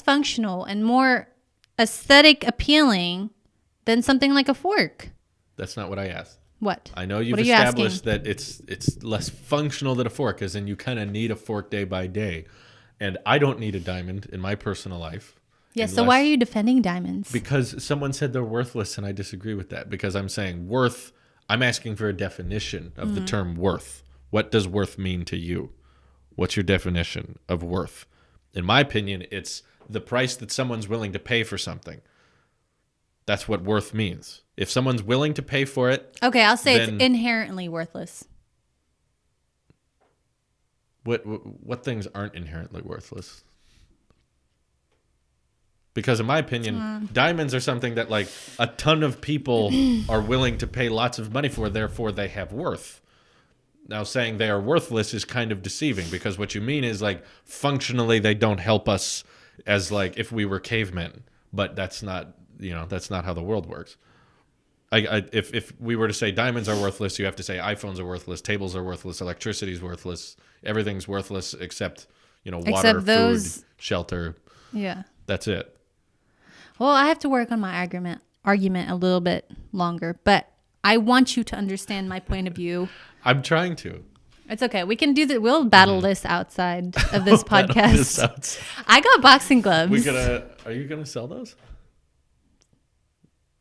functional and more aesthetic appealing than something like a fork. That's not what I asked. What? I know you've established that it's less functional than a fork, as in you kind of need a fork day by day. And I don't need a diamond in my personal life. Yes, so why are you defending diamonds? Because someone said they're worthless, and I disagree with that. Because I'm saying worth, I'm asking for a definition of the term worth. What does worth mean to you? What's your definition of worth? In my opinion, it's the price that someone's willing to pay for something. That's what worth means. If someone's willing to pay for it... Okay, I'll say it's inherently worthless. What things aren't inherently worthless? Because in my opinion, diamonds are something that like a ton of people are willing to pay lots of money for, therefore they have worth. Now saying they are worthless is kind of deceiving because what you mean is like functionally they don't help us as like if we were cavemen, but that's not how the world works. If we were to say diamonds are worthless, you have to say iPhones are worthless, tables are worthless, electricity is worthless, everything's worthless except water, food, shelter. Yeah. That's it. Well, I have to work on my argument a little bit longer, but I want you to understand my point of view. I'm trying to. It's okay. We can do that. We'll battle this outside of this podcast. I got boxing gloves. Are you gonna sell those?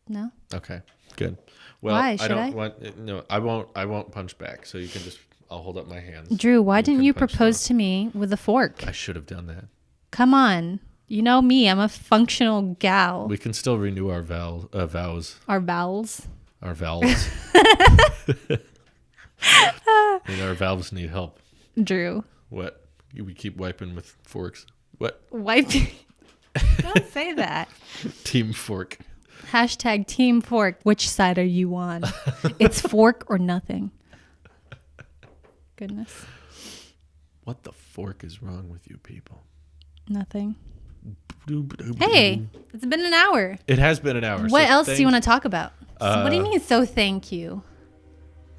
No? Okay, good. Well, Why? I Should don't I? want. No, I won't. I won't punch back. So you can just. I'll hold up my hands. Drew, why didn't can you punch propose those. to me with a fork? I should have done that. Come on. You know me. I'm a functional gal. We can still renew our vows. Our vowels. Our valves. And our valves need help. Drew. What? We keep wiping with forks. What? Wiping. Don't say that. Team fork. Hashtag team fork. Which side are you on? It's fork or nothing. Goodness. What the fork is wrong with you people? Nothing. Hey, it's been an hour. It has been an hour. What else do you want to talk about? What do you mean, so thank you?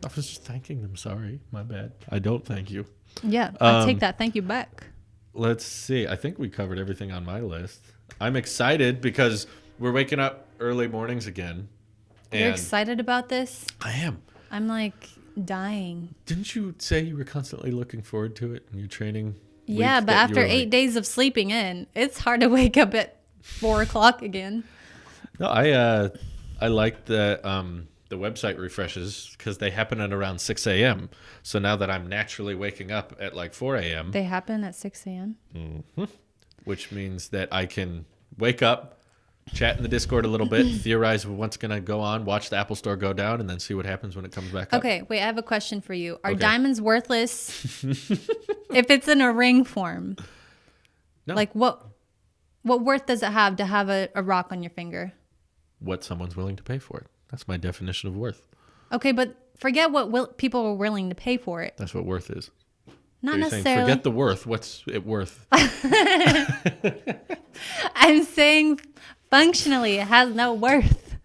I was just thanking them. Sorry. My bad. I don't thank you. Yeah, I'll take that thank you back. Let's see. I think we covered everything on my list. I'm excited because we're waking up early mornings again. You're excited about this? I am. I'm like dying. Didn't you say you were constantly looking forward to it in your training? Yeah, but after 8 days of sleeping in, it's hard to wake up at 4 o'clock again. No, I like the website refreshes because they happen at around 6 a.m. So now that I'm naturally waking up at like 4 a.m. They happen at 6 a.m.? Mm-hmm. Which means that I can wake up, chat in the Discord a little bit, theorize what's going to go on, watch the Apple Store go down, and then see what happens when it comes back up. Okay, wait, I have a question for you. Are diamonds worthless if it's in a ring form? No. Like what worth does it have to have a rock on your finger? What someone's willing to pay for it. That's my definition of worth. Okay, but forget what people are willing to pay for it. That's what worth is. Not So you're necessarily. saying, forget the worth. What's it worth? I'm saying functionally it has no worth.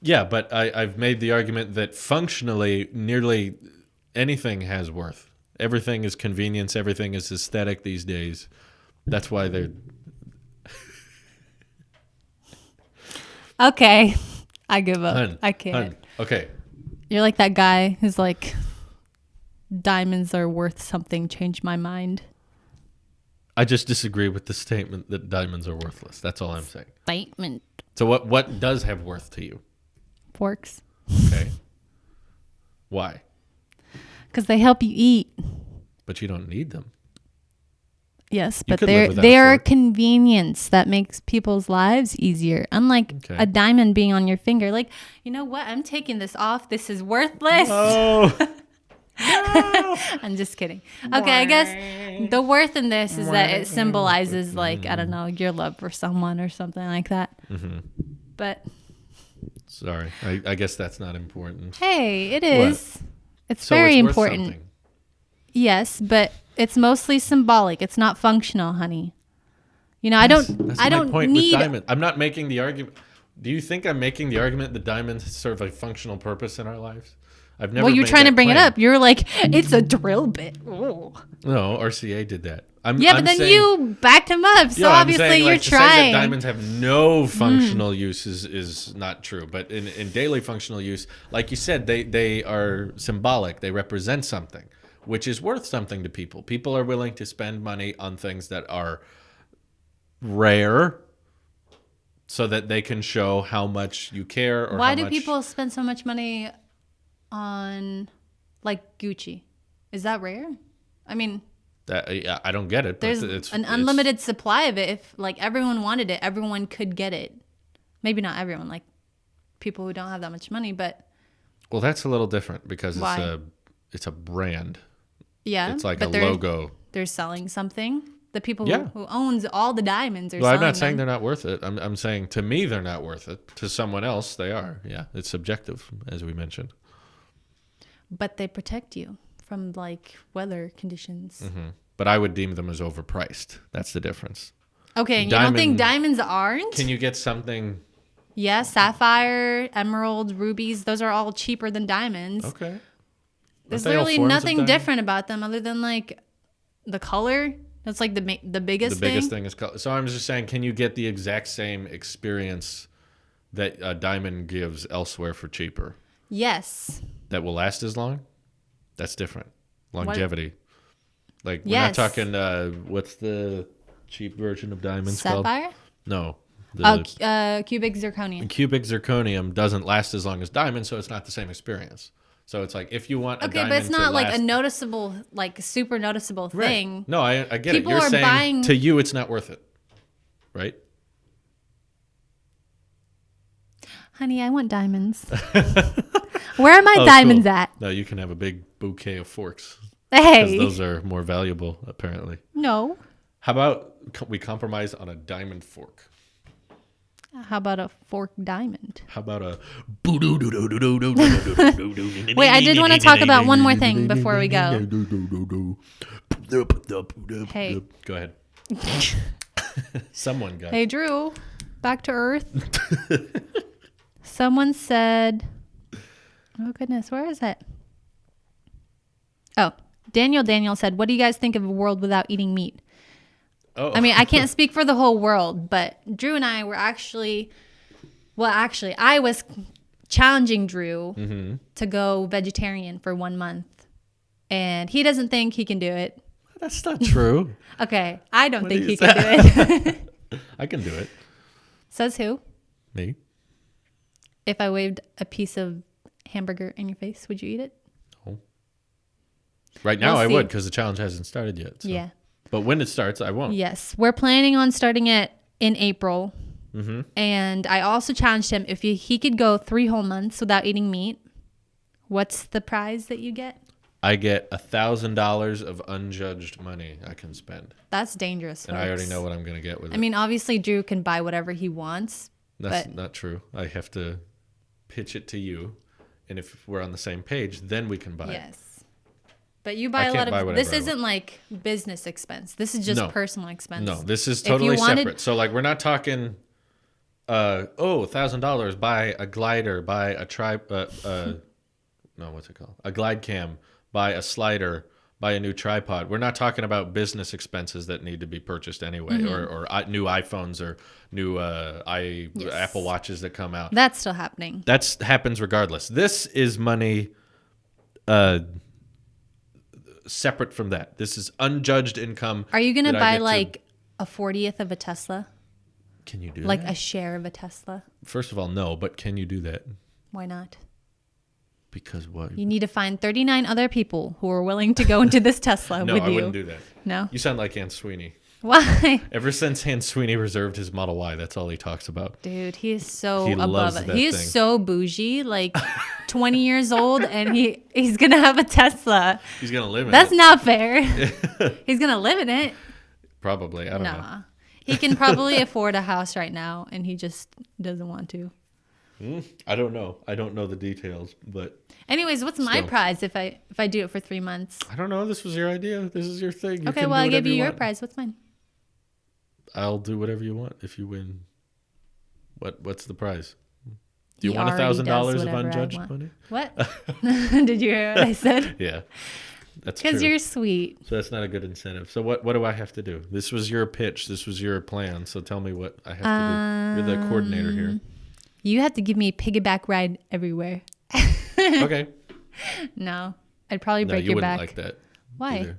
Yeah, but I've made the argument that functionally nearly anything has worth. Everything is convenience. Everything is aesthetic these days. That's why they're... Okay. I give up. Hun, I can't. hun, okay. You're like that guy who's like, diamonds are worth something. Change my mind. I just disagree with the statement that diamonds are worthless. That's all I'm saying. Statement. So what does have worth to you? Forks. Okay. Why? Because they help you eat. But you don't need them. Yes, You but could live without a they're a fork. convenience that makes people's lives easier. Unlike Okay. a diamond being on your finger. Like, you know what? I'm taking this off. This is worthless. Oh. I'm just kidding. Okay, I guess the worth in this is that it symbolizes, like, I don't know, your love for someone or something like that. Mm-hmm. But Sorry. I guess that's not important. hey, it is. It's So very it's worth important. something. Yes, but it's mostly symbolic. It's not functional, honey. You know, That's I my don't point need. with diamond. I'm not making the argument. Do you think I'm making the argument that diamonds serve a functional purpose in our lives? I've never. Well, you're made trying to that bring it claim. up. You're like, it's a drill bit. Ooh. No, RCA did that. Yeah, but then you backed him up. So obviously I'm saying, you're like, to say trying. that diamonds have no functional use is not true. But in daily functional use, like you said, they are symbolic. They represent something, which is worth something to people. People are willing to spend money on things that are rare so that they can show how much you care or Why how do much... people spend so much money on, like, Gucci? Is that rare? I mean, I don't get it. But there's it's an unlimited supply of it. If, like, everyone wanted it, everyone could get it. Maybe not everyone, like people who don't have that much money, but... Well, that's a little different because Why? it's a brand. Yeah. It's like a but they're- logo. They're selling something. The people Yeah. who owns all the diamonds are Well, selling I'm not saying them. they're not worth it. I'm saying to me they're not worth it. To someone else they are. Yeah, it's subjective, as we mentioned. But they protect you from, like, weather conditions. Mm-hmm. But I would deem them as overpriced. That's the difference. Okay, and you don't think Diamond- diamonds aren't? Can you get something... Yeah, sapphire, emerald, rubies, those are all cheaper than diamonds. Okay. There's Aren't they all literally forms of nothing diamond? different about them other than, like, the color. That's, like, the biggest The biggest thing. thing is color. So I'm just saying, can you get the exact same experience that a diamond gives elsewhere for cheaper? Yes. That will last as long? That's different. Longevity. Like, we're Yes. not talking, what's the cheap version of diamonds called? Sapphire? No. Cubic zirconium. Cubic zirconium doesn't last as long as diamond, so it's not the same experience. So it's like if you want a diamond but it's not to like last, a noticeable, like super noticeable thing. Right. No, I get People it. You're are saying buying... to you it's not worth it, right? Honey, I want diamonds. Where are my diamonds cool. at? No, you can have a big bouquet of forks. Hey. Because those are more valuable, apparently. No. How about we compromise on a diamond fork? How about a fork diamond? How about a... Wait, I did want to talk about one more thing before we go. Hey. Go ahead. Someone got... Hey, Drew. Back to Earth. Someone said... Oh, goodness. Where is it? Oh, Daniel said, what do you guys think of a world without eating meat? Oh. I mean, I can't speak for the whole world, but Drew and I were actually, I was challenging Drew to go vegetarian for 1 month. And he doesn't think he can do it. That's not true. Okay. I don't think he can do it. I can do it. Says who? Me. If I waved a piece of hamburger in your face, would you eat it? No. Right now We'll I see. would, because the challenge hasn't started yet. So. Yeah. But when it starts, I won't. Yes. We're planning on starting it in April. Mm-hmm. And I also challenged him, if he could go 3 whole months without eating meat, what's the prize that you get? I get $1,000 of unjudged money I can spend. That's dangerous, and folks. I already know what I'm going to get with it. I mean, obviously, Drew can buy whatever he wants. That's not true. I have to pitch it to you. And if we're on the same page, then we can buy it. Yes. But you buy a lot of... This isn't like business expense. This is just personal expense. No, this is totally separate. So, like, we're not talking... $1,000, buy a glider, buy a what's it called? A glide cam, buy a slider, buy a new tripod. We're not talking about business expenses that need to be purchased anyway, or new iPhones or new Apple Watches that come out. That's still happening. That happens regardless. This is money separate from that. This is unjudged income. Are you going to buy like a 40th of a Tesla? Can you do like that? Like a share of a Tesla? First of all, no, but can you do that? Why not? Because what? You need to find 39 other people who are willing to go into this Tesla no, with you. No, I wouldn't do that. No? You sound like Hans Sweeney. Why? Ever since Hans Sweeney reserved his Model Y, that's all he talks about. Dude, he is so he above it. He is so bougie, like 20 years old, and he's going to have a Tesla. He's going to live in That's it. not fair. He's going to live in it. Probably. I don't know. He can probably afford a house right now, and he just doesn't want to. I don't know. I don't know the details, but... Anyways, what's my prize if I do it for 3 months? I don't know. This was your idea. This is your thing. Okay, well, I'll give you your prize. What's mine? I'll do whatever you want if you win. What's the prize? Do you want $1,000 of unjudged money? What? Did you hear what I said? Yeah. That's true. Because you're sweet. So that's not a good incentive. So what do I have to do? This was your pitch. This was your plan. So tell me what I have to do. You're the coordinator here. You have to give me a piggyback ride everywhere. Okay. No. I'd probably break your back. You wouldn't like that. Why? Either.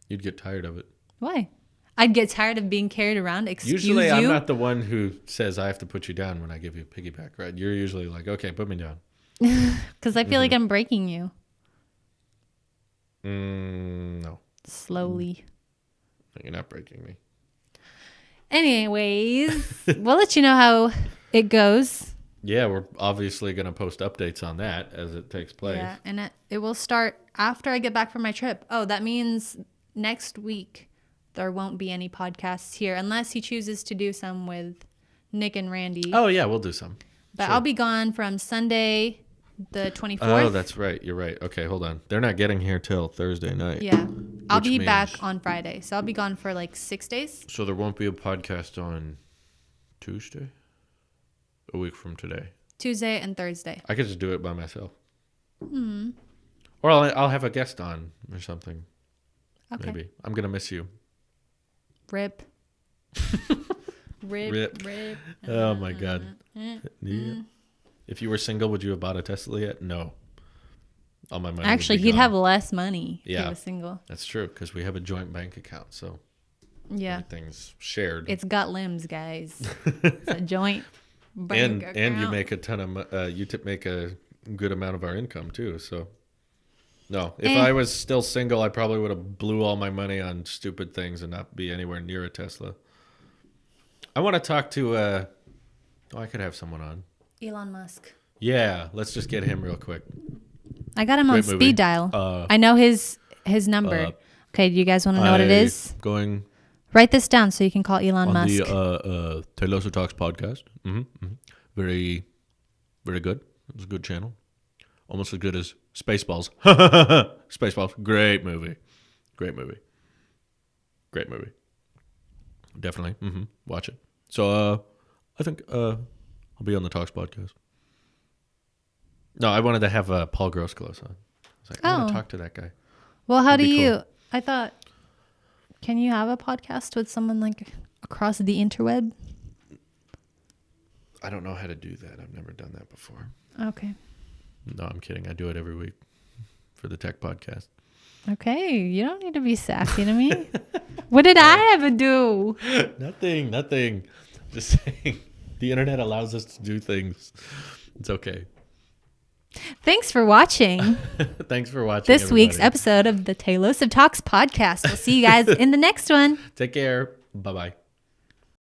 You'd get tired of it. Why? I'd get tired of being carried around. Usually I'm not the one who says I have to put you down when I give you a piggyback ride. You're usually like, okay, put me down. Because I feel like I'm breaking you. No. Slowly. You're not breaking me. Anyways, we'll let you know how it goes. Yeah, we're obviously going to post updates on that as it takes place. Yeah, and it will start after I get back from my trip. Oh, that means next week there won't be any podcasts here unless he chooses to do some with Nick and Randy. Oh, yeah, we'll do some. But sure. I'll be gone from Sunday the 24th. Oh, that's right. You're right. Okay, hold on. They're not getting here till Thursday night. Yeah. I'll be back on Friday. So I'll be gone for like 6 days. So there won't be a podcast on Tuesday? A week from today. Tuesday and Thursday. I could just do it by myself. Or I'll have a guest on or something. Okay. Maybe. I'm going to miss you. Rip. Rip. Oh, my God. Yeah. If you were single, would you have bought a Tesla yet? No. All my money. Actually, he'd have less money if he was single. That's true, because we have a joint bank account. So Yeah. Everything's shared. It's got limbs, guys. It's a joint bank account. And you make a ton of make a good amount of our income too. So no, if I was still single, I probably would have blew all my money on stupid things and not be anywhere near a Tesla. I want to talk to I could have someone on. Elon Musk. Yeah, let's just get him real quick. I got him on speed dial. I know his number. Okay, do you guys want to know what it is? Going. Write this down so you can call Elon on Musk. The Tailosive Talks podcast. Very, very good. It's a good channel. Almost as good as Spaceballs. Spaceballs. Great movie. Great movie. Great movie. Definitely. Watch it. So I think I'll be on the Talks podcast. No, I wanted to have Paul Grosclose on. I was like, I want to talk to that guy. Well, how do you... Cool. I thought... Can you have a podcast with someone like across the interweb? I don't know how to do that. I've never done that before. Okay. No, I'm kidding. I do it every week for the tech podcast. Okay. You don't need to be sassy to me. What did I ever do? Nothing. Just saying the internet allows us to do things. It's okay. Thanks for watching. Thanks for watching this week's episode of the Tailosive Talks podcast. We'll see you guys in the next one. Take care. Bye-bye.